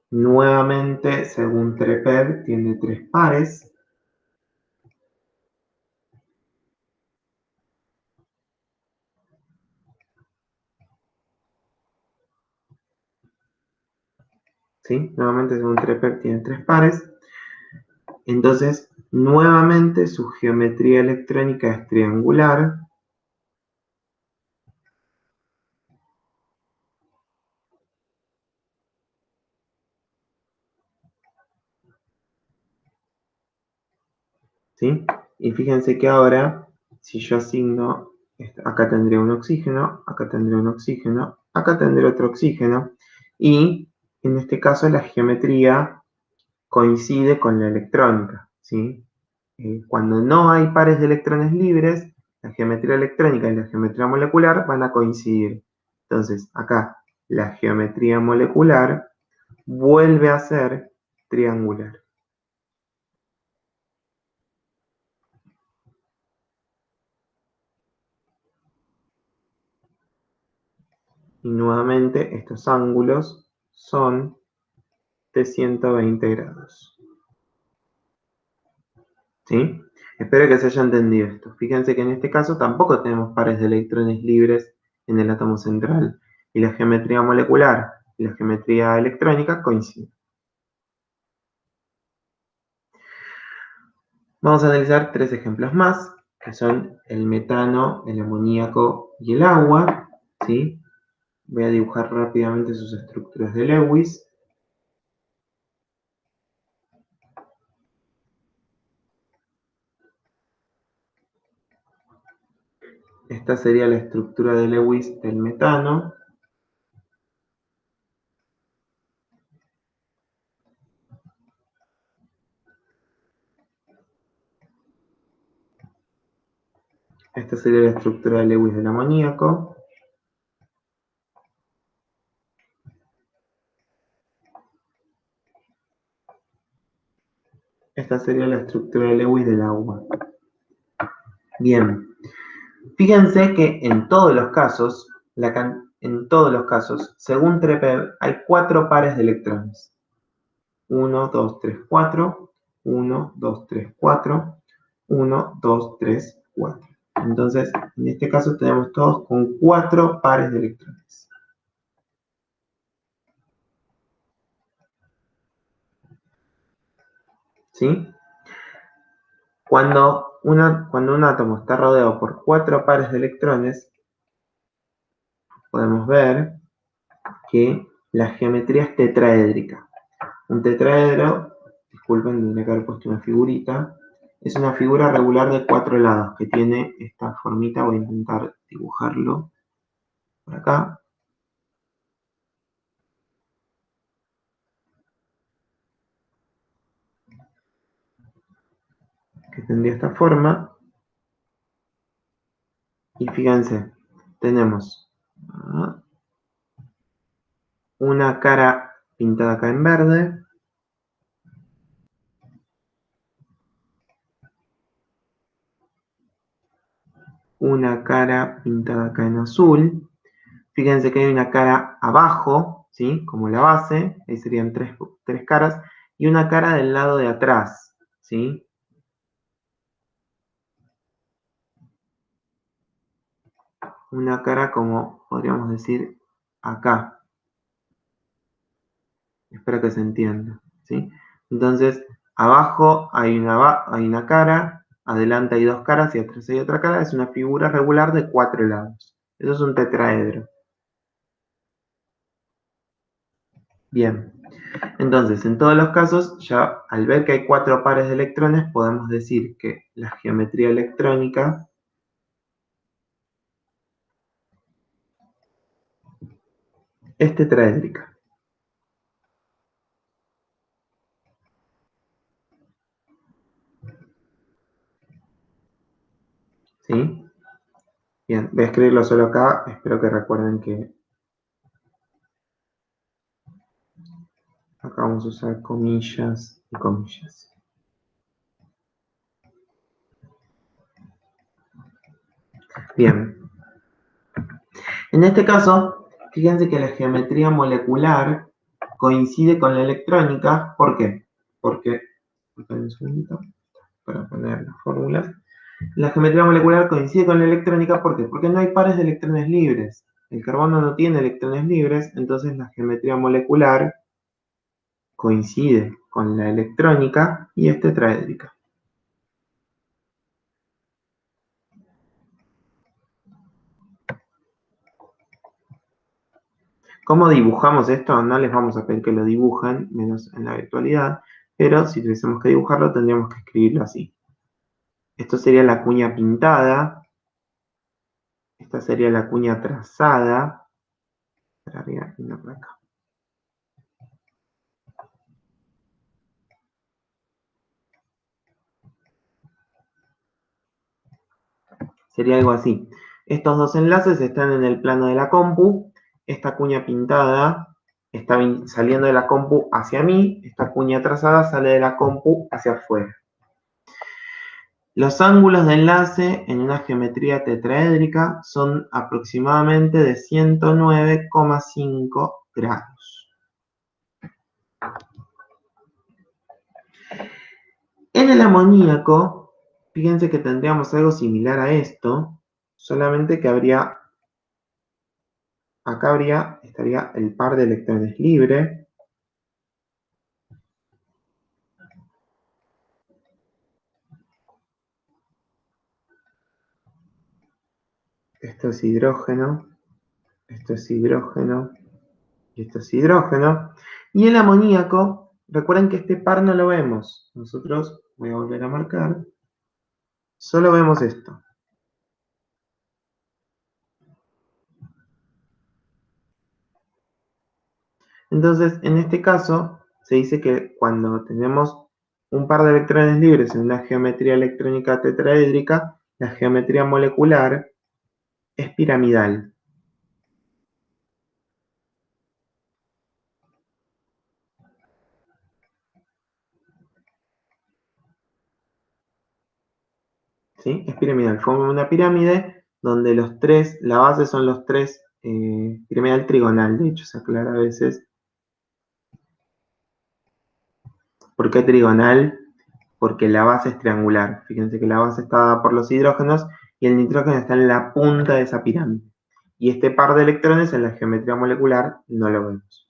nuevamente, según Trepel, tiene 3 pares. ¿Sí? Nuevamente, según Trepel, tiene 3 pares. Entonces, nuevamente su geometría electrónica es triangular. ¿Sí? Y fíjense que ahora, si yo asigno, acá tendría un oxígeno, acá tendría un oxígeno, acá tendría otro oxígeno, y en este caso la geometría coincide con la electrónica, ¿sí? Cuando no hay pares de electrones libres, la geometría electrónica y la geometría molecular van a coincidir. Entonces, acá la geometría molecular vuelve a ser triangular. Y nuevamente estos ángulos son de 120 grados. ¿Sí? Espero que se haya entendido esto. Fíjense que en este caso tampoco tenemos pares de electrones libres en el átomo central. Y la geometría molecular y la geometría electrónica coinciden. Vamos a analizar 3 ejemplos más, que son el metano, el amoníaco y el agua. ¿Sí? Voy a dibujar rápidamente sus estructuras de Lewis. Esta sería la estructura de Lewis del metano. Esta sería la estructura de Lewis del amoníaco. Esta sería la estructura de Lewis del agua. Bien, fíjense que en todos los casos, según Trepel, hay 4 pares de electrones. 1, 2, 3, 4. 1, 2, 3, 4. 1, 2, 3, 4. Entonces, en este caso tenemos todos con 4 pares de electrones. ¿Sí? Cuando un átomo está rodeado por 4 pares de electrones, podemos ver que la geometría es tetraédrica. Un tetraedro, disculpen, tendría que haber puesto una figurita, es una figura regular de 4 lados que tiene esta formita. Voy a intentar dibujarlo por acá. Que tendría esta forma. Y fíjense, tenemos una cara pintada acá en verde, una cara pintada acá en azul. Fíjense que hay una cara abajo, ¿sí? Como la base, ahí serían 3 caras, y una cara del lado de atrás, ¿sí? Una cara como podríamos decir acá. Espero que se entienda, ¿sí? Entonces, abajo hay una cara, adelante hay 2 caras y atrás hay otra cara. Es una figura regular de 4 lados. Eso es un tetraedro. Bien. Entonces, en todos los casos, ya al ver que hay 4 pares de electrones, podemos decir que la geometría electrónica es tetraédrica. ¿Sí? Bien, voy a escribirlo solo acá. Espero que recuerden que acá vamos a usar comillas y comillas. Bien. En este caso, fíjense que la geometría molecular coincide con la electrónica. ¿Por qué? Porque, un segundito para poner las fórmulas. La geometría molecular coincide con la electrónica. ¿Por qué? Porque no hay pares de electrones libres. El carbono no tiene electrones libres, entonces la geometría molecular coincide con la electrónica y es tetraédrica. ¿Cómo dibujamos esto? No les vamos a pedir que lo dibujen, menos en la virtualidad, pero si tuviésemos que dibujarlo tendríamos que escribirlo así. Esto sería la cuña pintada, esta sería la cuña trazada, para arriba y no para acá. Sería algo así. Estos dos enlaces están en el plano de la compu, esta cuña pintada está saliendo de la compu hacia mí, esta cuña trazada sale de la compu hacia afuera. Los ángulos de enlace en una geometría tetraédrica son aproximadamente de 109,5 grados. En el amoníaco, fíjense que tendríamos algo similar a esto, solamente que acá estaría el par de electrones libre. Esto es hidrógeno, esto es hidrógeno y esto es hidrógeno. Y el amoníaco, recuerden que este par no lo vemos. Nosotros, voy a volver a marcar, solo vemos esto. Entonces, en este caso, se dice que cuando tenemos un par de electrones libres en una geometría electrónica tetraédrica, la geometría molecular es piramidal. ¿Sí? Es piramidal. Forma una pirámide donde los tres, la base son los tres, piramidal trigonal, de hecho se aclara a veces. ¿Por qué trigonal? Porque la base es triangular. Fíjense que la base está dada por los hidrógenos y el nitrógeno está en la punta de esa pirámide. Y este par de electrones en la geometría molecular no lo vemos.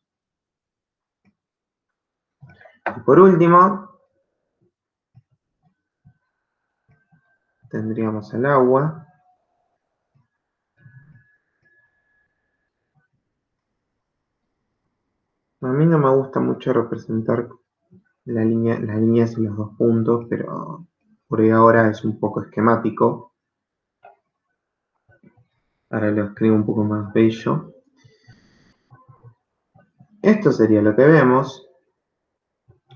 Y por último, tendríamos el agua. A mí no me gusta mucho representar las líneas y los dos puntos, pero por ahí ahora es un poco esquemático. Ahora lo escribo un poco más bello. Esto sería lo que vemos.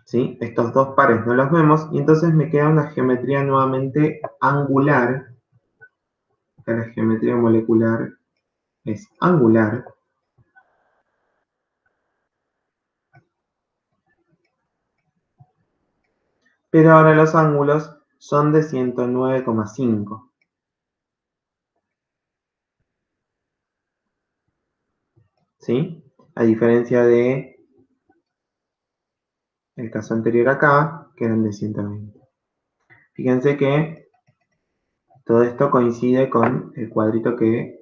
¿Sí? Estos dos pares no los vemos y entonces me queda una geometría nuevamente angular. Acá la geometría molecular es angular. Pero ahora los ángulos son de 109,5. ¿Sí? A diferencia de el caso anterior acá, que eran de 120. Fíjense que todo esto coincide con el cuadrito que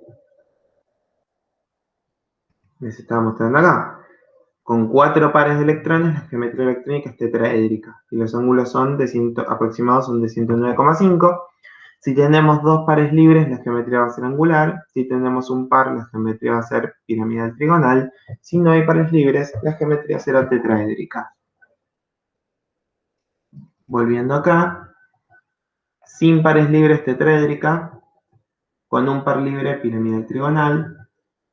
les estaba mostrando acá. Con 4 pares de electrones, la geometría electrónica es tetraédrica. Y los ángulos son aproximados son de 109,5. Si tenemos 2 pares libres, la geometría va a ser angular. Si tenemos un par, la geometría va a ser piramidal trigonal. Si no hay pares libres, la geometría será tetraédrica. Volviendo acá, sin pares libres tetraédrica, con un par libre piramidal trigonal,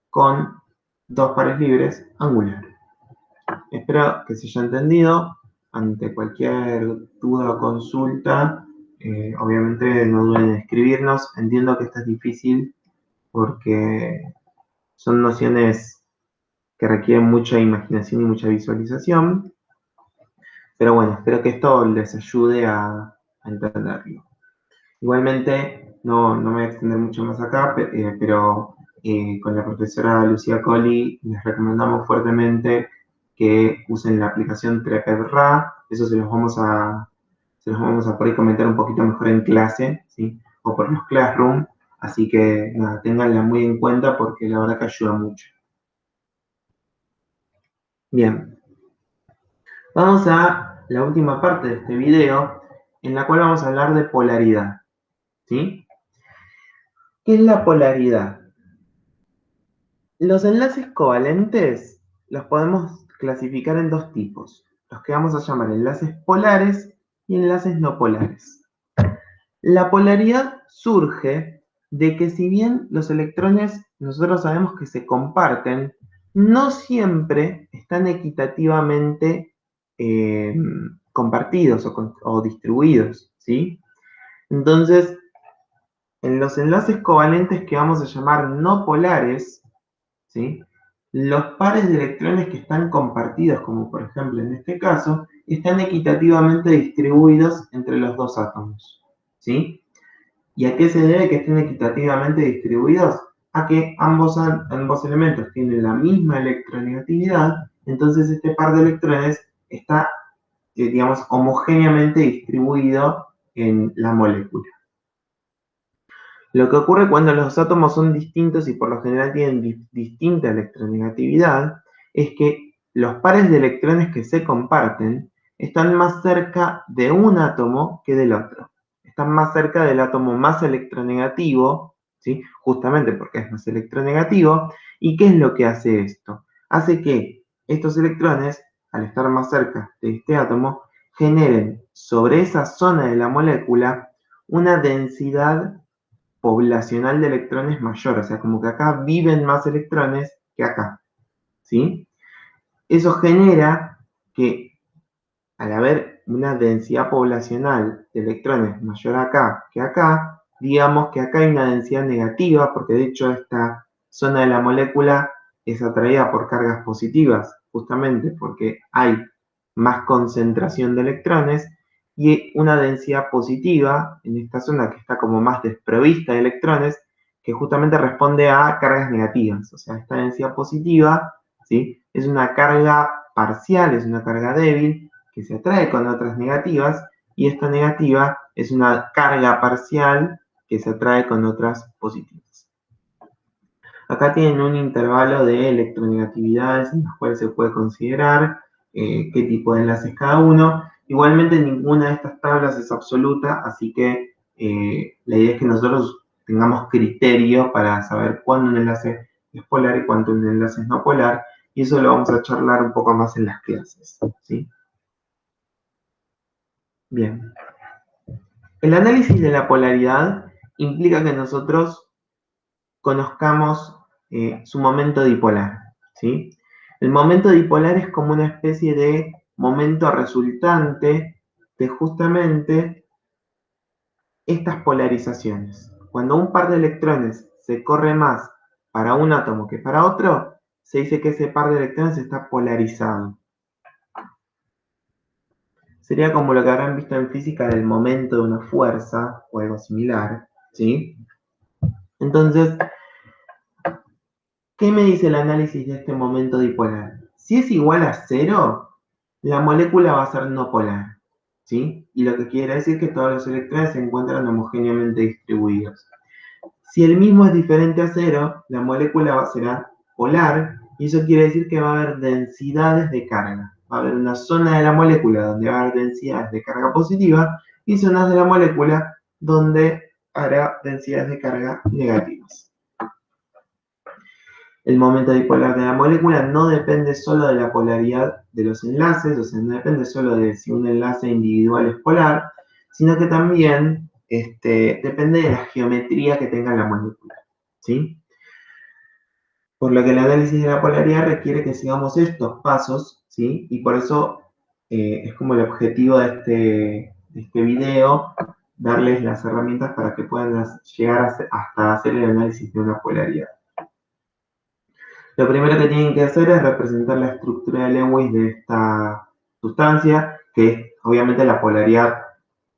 con dos pares libres angulares. Espero que se haya entendido. Ante cualquier duda o consulta, obviamente no duden en escribirnos. Entiendo que esto es difícil porque son nociones que requieren mucha imaginación y mucha visualización. Pero bueno, espero que esto les ayude a entenderlo. Igualmente, no me voy a extender mucho más acá, pero con la profesora Lucía Colli les recomendamos fuertemente que usen la aplicación TrepedRA. Eso se los vamos a poder comentar un poquito mejor en clase, ¿sí? O por los Classroom. Así que nada, ténganla muy en cuenta porque la verdad que ayuda mucho. Bien, vamos a la última parte de este video en la cual vamos a hablar de polaridad, ¿sí? ¿Qué es la polaridad? Los enlaces covalentes los podemos clasificar en dos tipos, los que vamos a llamar enlaces polares y enlaces no polares. La polaridad surge de que si bien los electrones nosotros sabemos que se comparten, no siempre están equitativamente compartidos o distribuidos, ¿sí? Entonces, en los enlaces covalentes que vamos a llamar no polares, ¿sí? Los pares de electrones que están compartidos, como por ejemplo en este caso, están equitativamente distribuidos entre los dos átomos, ¿sí? ¿Y a qué se debe que estén equitativamente distribuidos? A que ambos elementos tienen la misma electronegatividad, entonces este par de electrones está, digamos, homogéneamente distribuido en la molécula. Lo que ocurre cuando los átomos son distintos y por lo general tienen distinta electronegatividad es que los pares de electrones que se comparten están más cerca de un átomo que del otro. Están más cerca del átomo más electronegativo, ¿sí? Justamente porque es más electronegativo. ¿Y qué es lo que hace esto? Hace que estos electrones, al estar más cerca de este átomo, generen sobre esa zona de la molécula una densidad poblacional de electrones mayor, o sea, como que acá viven más electrones que acá, ¿sí? Eso genera que al haber una densidad poblacional de electrones mayor acá que acá, digamos que acá hay una densidad negativa, porque de hecho esta zona de la molécula es atraída por cargas positivas, justamente porque hay más concentración de electrones, y una densidad positiva en esta zona que está como más desprovista de electrones, que justamente responde a cargas negativas. O sea, esta densidad positiva, ¿sí? Es una carga parcial, es una carga débil, que se atrae con otras negativas, y esta negativa es una carga parcial que se atrae con otras positivas. Acá tienen un intervalo de electronegatividades en los cuales se puede considerar qué tipo de enlaces cada uno. Igualmente ninguna de estas tablas es absoluta, así que la idea es que nosotros tengamos criterio para saber cuándo un enlace es polar y cuándo un enlace es no polar, y eso lo vamos a charlar un poco más en las clases, ¿sí? Bien. El análisis de la polaridad implica que nosotros conozcamos su momento dipolar, ¿sí? El momento dipolar es como una especie de momento resultante de justamente estas polarizaciones. Cuando un par de electrones se corre más para un átomo que para otro, se dice que ese par de electrones está polarizado. Sería como lo que habrán visto en física del momento de una fuerza o algo similar, ¿sí? Entonces, ¿qué me dice el análisis de este momento dipolar? Si es igual a cero, la molécula va a ser no polar, ¿sí? Y lo que quiere decir que todos los electrones se encuentran homogéneamente distribuidos. Si el mismo es diferente a cero, la molécula será polar, y eso quiere decir que va a haber densidades de carga. Va a haber una zona de la molécula donde va a haber densidades de carga positiva y zonas de la molécula donde habrá densidades de carga negativas. El momento dipolar de la molécula no depende solo de la polaridad de los enlaces, o sea, no depende solo de si un enlace individual es polar, sino que también depende de la geometría que tenga la molécula, ¿sí? Por lo que el análisis de la polaridad requiere que sigamos estos pasos, ¿sí? Y por eso es como el objetivo de este video, darles las herramientas para que puedan llegar hasta hacer el análisis de una polaridad. Lo primero que tienen que hacer es representar la estructura de Lewis de esta sustancia, que obviamente la polaridad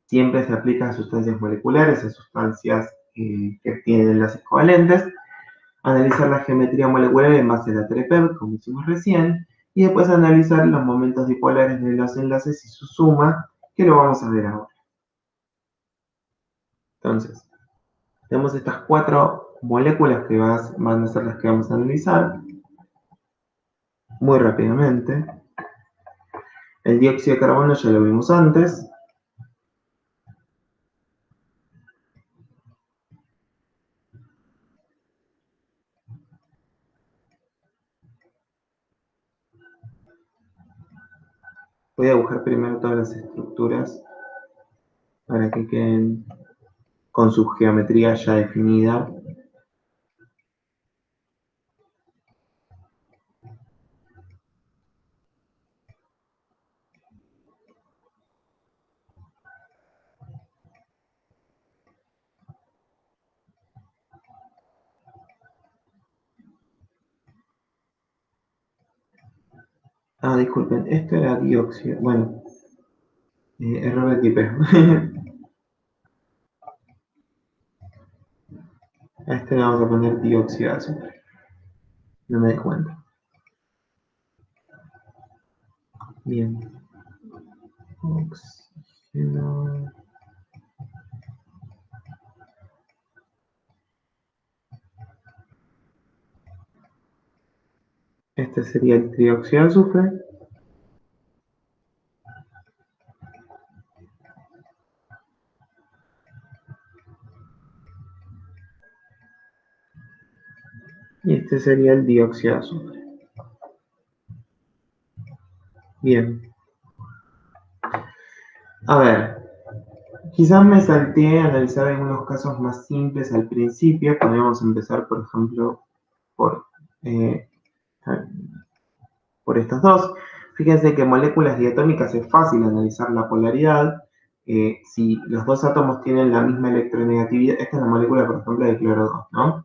siempre se aplica a sustancias moleculares, a sustancias que tienen enlaces covalentes. Analizar la geometría molecular en base a la TREPEM, como hicimos recién, y después analizar los momentos dipolares de los enlaces y su suma, que lo vamos a ver ahora. Entonces, tenemos estas 4 moléculas que van a ser las que vamos a analizar muy rápidamente. El dióxido de carbono ya lo vimos antes. Voy a buscar primero todas las estructuras para que queden con su geometría ya definida. Ah, disculpen, esto era dióxido. Bueno, error de tipeo. A este le vamos a poner dióxido de azufre. No me di cuenta. Bien. Oxígeno. Este sería el trióxido de azufre. Y este sería el dióxido de azufre. Bien. A ver, quizás me salté a analizar algunos casos más simples al principio. Podríamos empezar, por ejemplo, por, eh, por estas dos. Fíjense que moléculas diatómicas es fácil analizar la polaridad. Si los dos átomos tienen la misma electronegatividad, esta es la molécula, por ejemplo, de cloro 2, ¿no?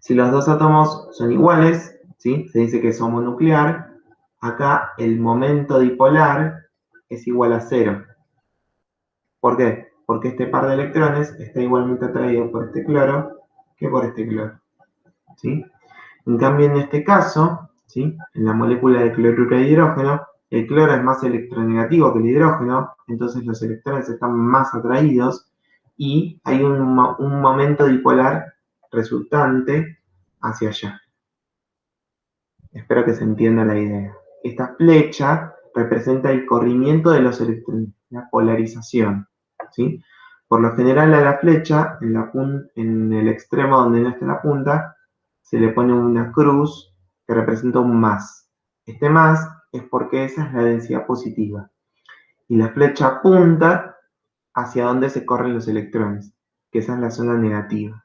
Si los dos átomos son iguales, ¿sí? Se dice que es homonuclear. Acá el momento dipolar es igual a 0. ¿Por qué? Porque este par de electrones está igualmente atraído por este cloro que por este cloro, ¿sí? En cambio, en este caso, ¿sí? En la molécula de cloruro de hidrógeno, el cloro es más electronegativo que el hidrógeno, entonces los electrones están más atraídos y hay un momento dipolar resultante hacia allá. Espero que se entienda la idea. Esta flecha representa el corrimiento de los electrones, la polarización, ¿sí? Por lo general a la flecha, en el extremo donde no está la punta, se le pone una cruz que representa un más. Este más es porque esa es la densidad positiva. Y la flecha apunta hacia donde se corren los electrones, que esa es la zona negativa.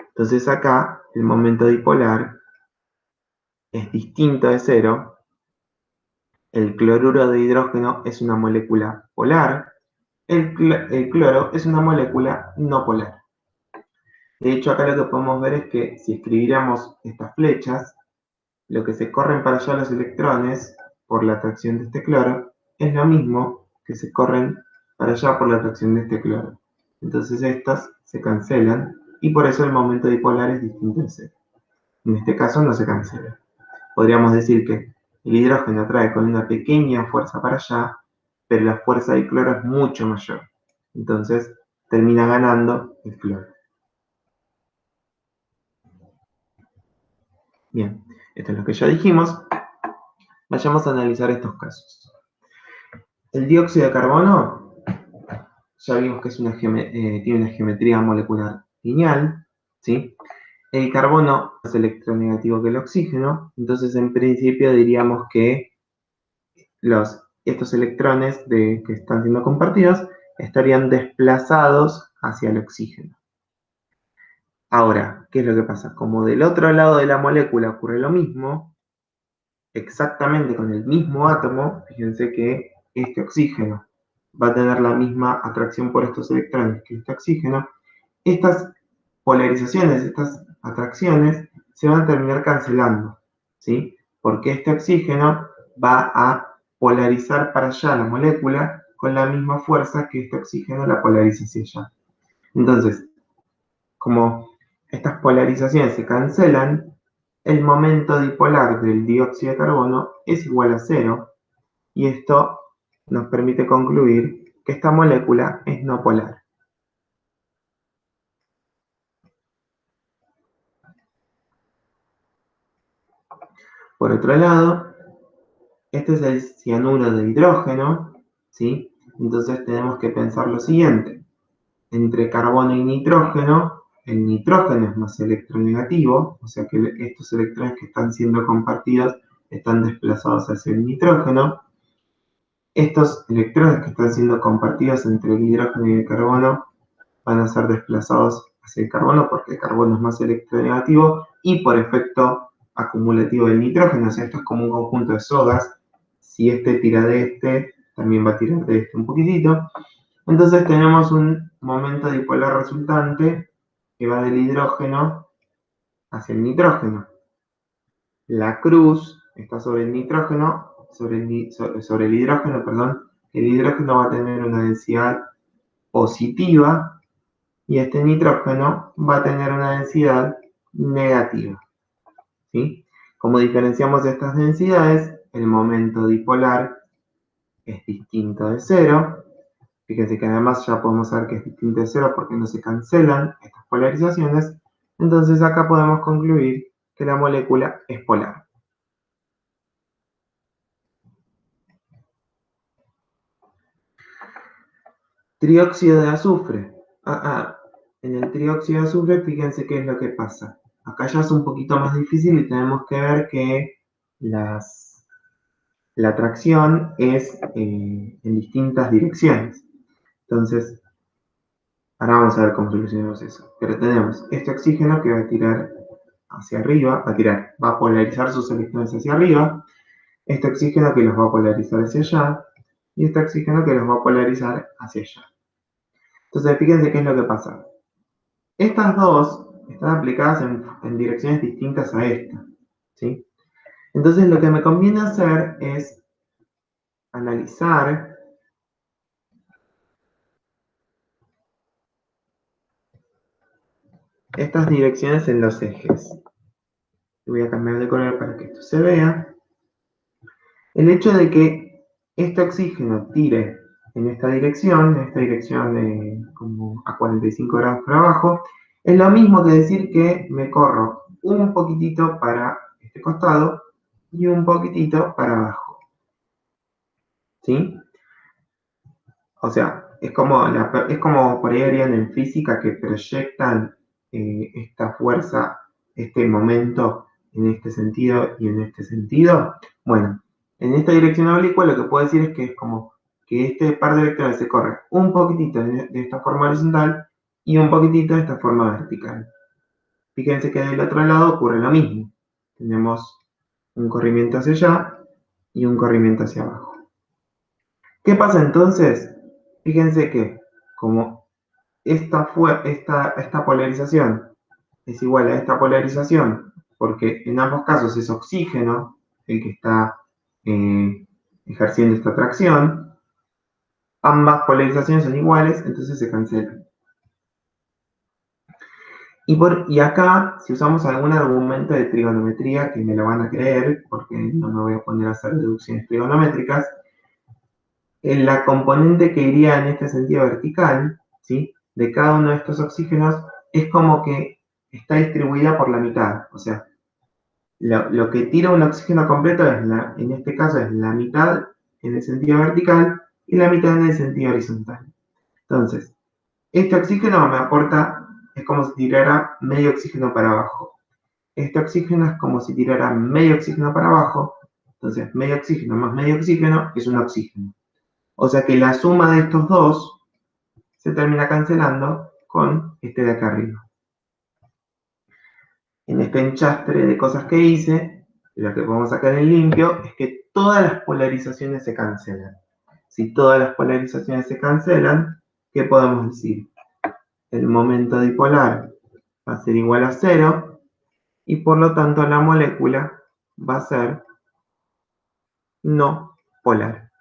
Entonces acá el momento dipolar es distinto de 0. El cloruro de hidrógeno es una molécula polar. El cloro es una molécula no polar. De hecho, acá lo que podemos ver es que si escribiéramos estas flechas, lo que se corren para allá los electrones por la atracción de este cloro es lo mismo que se corren para allá por la atracción de este cloro. Entonces estas se cancelan y por eso el momento dipolar es distinto de 0. En este caso no se cancela. Podríamos decir que el hidrógeno atrae con una pequeña fuerza para allá, pero la fuerza del cloro es mucho mayor. Entonces termina ganando el cloro. Bien, esto es lo que ya dijimos. Vayamos a analizar estos casos. El dióxido de carbono, ya vimos que tiene una geometría molecular lineal, ¿sí? El carbono es electronegativo que el oxígeno, entonces en principio diríamos que estos electrones que están siendo compartidos estarían desplazados hacia el oxígeno. Ahora, ¿qué es lo que pasa? Como del otro lado de la molécula ocurre lo mismo, exactamente con el mismo átomo, fíjense que este oxígeno va a tener la misma atracción por estos electrones que este oxígeno. Estas polarizaciones, estas atracciones, se van a terminar cancelando, ¿sí? Porque este oxígeno va a polarizar para allá la molécula con la misma fuerza que este oxígeno la polariza hacia allá. Entonces, como estas polarizaciones se cancelan, el momento dipolar del dióxido de carbono es igual a cero, y esto nos permite concluir que esta molécula es no polar. Por otro lado, este es el cianuro de hidrógeno, ¿sí? Entonces tenemos que pensar lo siguiente. Entre carbono y nitrógeno, el nitrógeno es más electronegativo, o sea que estos electrones que están siendo compartidos están desplazados hacia el nitrógeno. Estos electrones que están siendo compartidos entre el hidrógeno y el carbono van a ser desplazados hacia el carbono porque el carbono es más electronegativo y por efecto acumulativo del nitrógeno, o sea, esto es como un conjunto de sogas. Si este tira de este, también va a tirar de este un poquitito. Entonces tenemos un momento dipolar resultante que va del hidrógeno hacia el nitrógeno. La cruz está sobre el nitrógeno, sobre el hidrógeno, perdón. El hidrógeno va a tener una densidad positiva y este nitrógeno va a tener una densidad negativa, ¿sí? Como diferenciamos estas densidades, el momento dipolar es distinto de cero. Fíjense que además ya podemos saber que es distinto de cero porque no se cancelan estas polarizaciones. Entonces acá podemos concluir que la molécula es polar. Trióxido de azufre. En el trióxido de azufre, fíjense qué es lo que pasa. Acá ya es un poquito más difícil y tenemos que ver que la atracción es en distintas direcciones. Entonces, ahora vamos a ver cómo solucionamos eso. Pero tenemos este oxígeno que va a tirar hacia arriba, va a polarizar sus electrones hacia arriba, este oxígeno que los va a polarizar hacia allá, y este oxígeno que los va a polarizar hacia allá. Entonces, fíjense qué es lo que pasa. Estas dos están aplicadas en direcciones distintas a esta, ¿sí? Entonces, lo que me conviene hacer es analizar estas direcciones en los ejes. Voy a cambiar de color para que esto se vea. El hecho de que este oxígeno tire en esta dirección como a 45 grados para abajo, es lo mismo que decir que me corro un poquitito para este costado y un poquitito para abajo. ¿Sí? O sea, es como por ahí harían en física que proyectan esta fuerza, este momento en este sentido y en este sentido. Bueno, en esta dirección oblicua lo que puedo decir es que es como que este par de electrones se corre un poquitito de esta forma horizontal y un poquitito de esta forma vertical. Fíjense que del otro lado ocurre lo mismo. Tenemos un corrimiento hacia allá y un corrimiento hacia abajo. ¿Qué pasa entonces? Fíjense que como esta polarización es igual a esta polarización, porque en ambos casos es oxígeno el que está ejerciendo esta atracción, ambas polarizaciones son iguales, entonces se cancelan. Y acá, si usamos algún argumento de trigonometría, que me lo van a creer, porque no me voy a poner a hacer deducciones trigonométricas, en la componente que iría en este sentido vertical, ¿sí? De cada uno de estos oxígenos, es como que está distribuida por la mitad. O sea, lo que tira un oxígeno completo en este caso es la mitad en el sentido vertical y la mitad en el sentido horizontal. Entonces, este oxígeno me aporta, es como si tirara medio oxígeno para abajo. Este oxígeno es como si tirara medio oxígeno para abajo. Entonces, medio oxígeno más medio oxígeno es un oxígeno. O sea que la suma de estos dos se termina cancelando con este de acá arriba. en este enchastre de cosas que hice, lo que podemos sacar en limpio es que todas las polarizaciones se cancelan. Si todas las polarizaciones se cancelan, ¿qué podemos decir? El momento dipolar va a ser igual a 0 y por lo tanto la molécula va a ser no polar.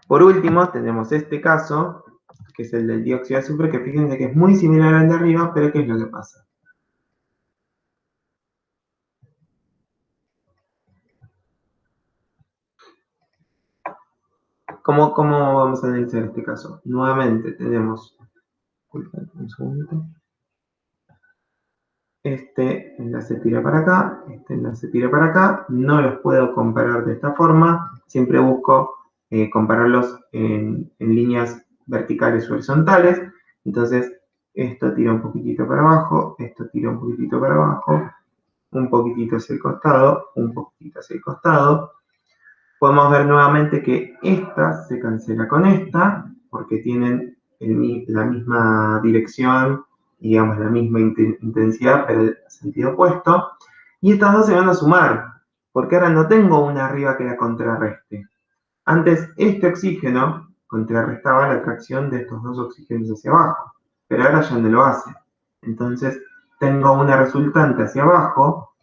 Por último, tenemos este caso, que es el del dióxido de azufre, que fíjense que es muy similar al de arriba, pero ¿qué es lo que pasa? ¿Cómo vamos a analizar este caso? Nuevamente tenemos, un segundito, este enlace tira para acá, este enlace tira para acá, no los puedo comparar de esta forma, siempre busco compararlos en líneas verticales o horizontales, entonces esto tira un poquitito para abajo, esto tira un poquitito para abajo, un poquitito hacia el costado, un poquitito hacia el costado. Podemos ver nuevamente que esta se cancela con esta, porque tienen la misma dirección, digamos la misma intensidad, pero en sentido opuesto. Y estas dos se van a sumar, porque ahora no tengo una arriba que la contrarreste. Antes este oxígeno contrarrestaba la atracción de estos dos oxígenos hacia abajo, pero ahora ya no lo hace. Entonces tengo una resultante hacia abajo,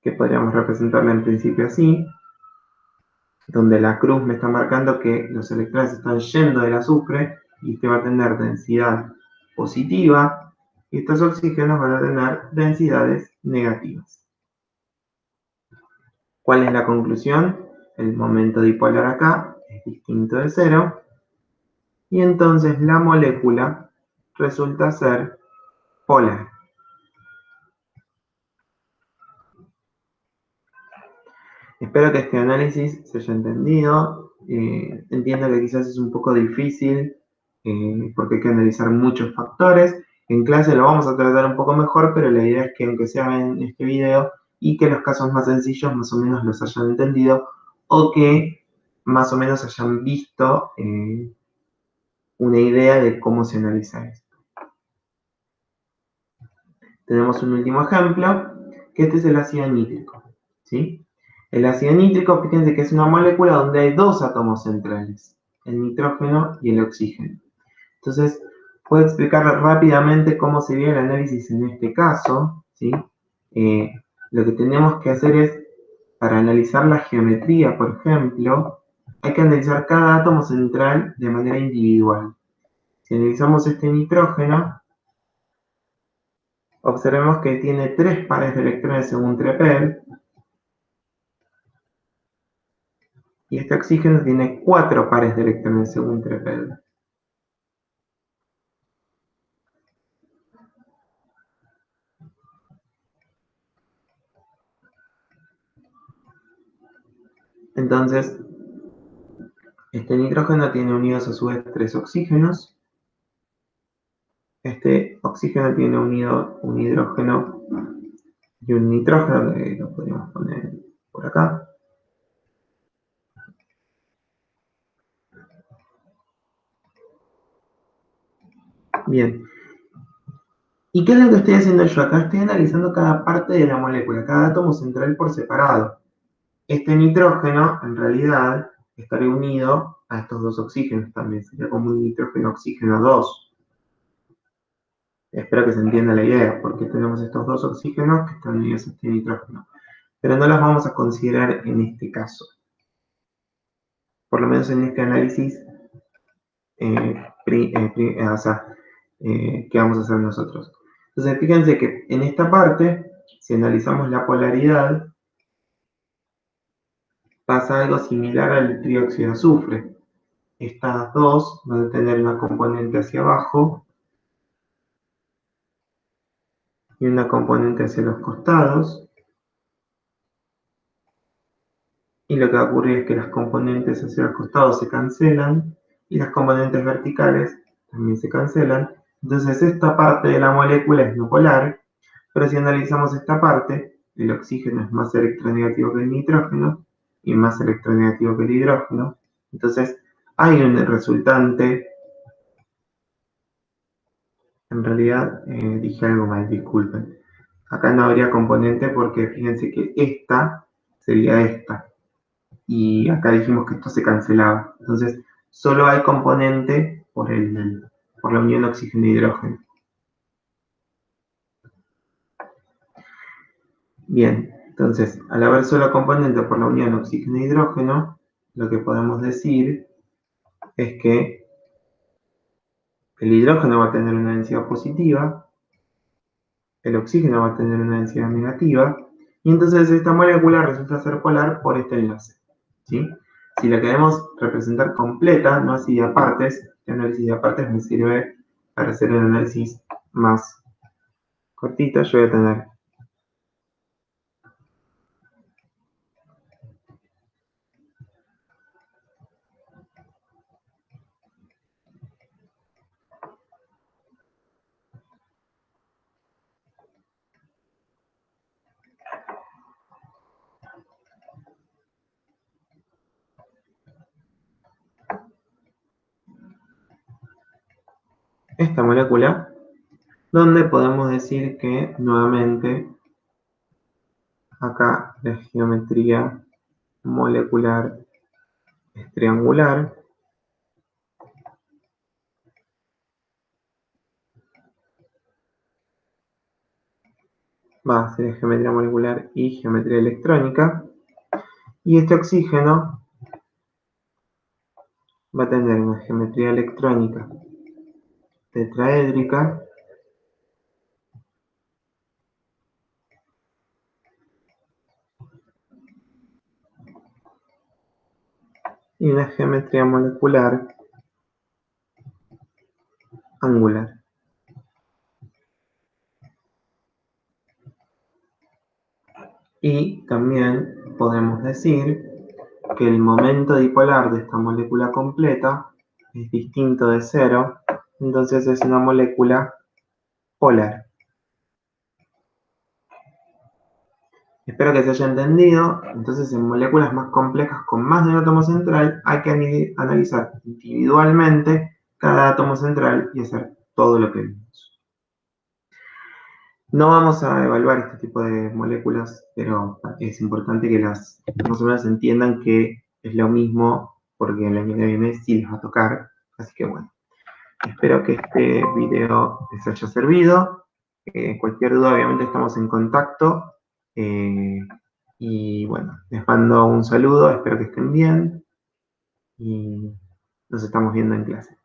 que podríamos representarla en principio así, donde la cruz me está marcando que los electrones están yendo del azufre y este va a tener densidad positiva y estos oxígenos van a tener densidades negativas. ¿Cuál es la conclusión? El momento dipolar acá es distinto de 0 y entonces la molécula resulta ser polar. Espero que este análisis se haya entendido. Entiendo que quizás es un poco difícil porque hay que analizar muchos factores. En clase lo vamos a tratar un poco mejor, pero la idea es que aunque sea en este video y que los casos más sencillos más o menos los hayan entendido o que más o menos hayan visto una idea de cómo se analiza esto. Tenemos un último ejemplo, que este es el ácido nítrico, ¿sí? El ácido nítrico, fíjense que es una molécula donde hay dos átomos centrales, el nitrógeno y el oxígeno. Entonces, puedo explicar rápidamente cómo sería el análisis en este caso, ¿sí? Lo que tenemos que hacer es, para analizar la geometría, por ejemplo, hay que analizar cada átomo central de manera individual. Si analizamos este nitrógeno, observemos que tiene 3 pares de electrones según Trepel, y este oxígeno tiene 4 pares de electrones según Trepel. Entonces, este nitrógeno tiene unidos a su vez 3 oxígenos. Este oxígeno tiene unido un hidrógeno y un nitrógeno, que lo podríamos poner por acá. Bien. ¿Y qué es lo que estoy haciendo yo acá? Estoy analizando cada parte de la molécula, cada átomo central por separado. Este nitrógeno, en realidad, estaría unido a estos dos oxígenos también. Sería como un nitrógeno-oxígeno 2. Espero que se entienda la idea, porque tenemos estos dos oxígenos que están unidos a este nitrógeno. Pero no los vamos a considerar en este caso. Por lo menos en este análisis que vamos a hacer nosotros. Entonces, fíjense que en esta parte, si analizamos la polaridad, pasa algo similar al trióxido de azufre. Estas dos van a tener una componente hacia abajo y una componente hacia los costados. Y lo que va a ocurrir es que las componentes hacia los costados se cancelan y las componentes verticales también se cancelan. Entonces esta parte de la molécula es no polar, pero si analizamos esta parte, el oxígeno es más electronegativo que el nitrógeno y más electronegativo que el hidrógeno. Entonces hay un resultante En realidad dije algo mal, disculpen. Acá no habría componente porque fíjense que esta sería esta. Y acá dijimos que esto se cancelaba. Entonces, solo hay componente por la unión oxígeno-hidrógeno. Bien, entonces, al haber solo componente por la unión oxígeno-hidrógeno, lo que podemos decir es que el hidrógeno va a tener una densidad positiva, el oxígeno va a tener una densidad negativa, y entonces esta molécula resulta ser polar por este enlace, ¿sí? Si la queremos representar completa, no así de partes, el análisis de partes me sirve para hacer un análisis más cortito. Yo voy a tener esta molécula, donde podemos decir que nuevamente acá la geometría molecular es triangular. Va a ser geometría molecular y geometría electrónica. Y este oxígeno va a tener una geometría electrónica tetraédrica y una geometría molecular angular. Y también podemos decir que el momento dipolar de esta molécula completa es distinto de cero, entonces es una molécula polar. Espero que se haya entendido. Entonces, en moléculas más complejas con más de un átomo central, hay que analizar individualmente cada átomo central y hacer todo lo que vimos. No vamos a evaluar este tipo de moléculas, pero es importante que las más o menos entiendan que es lo mismo, porque el año que viene sí les va a tocar. Así que bueno, espero que este video les haya servido. Cualquier duda, obviamente, estamos en contacto. Y bueno, les mando un saludo, espero que estén bien y nos estamos viendo en clase.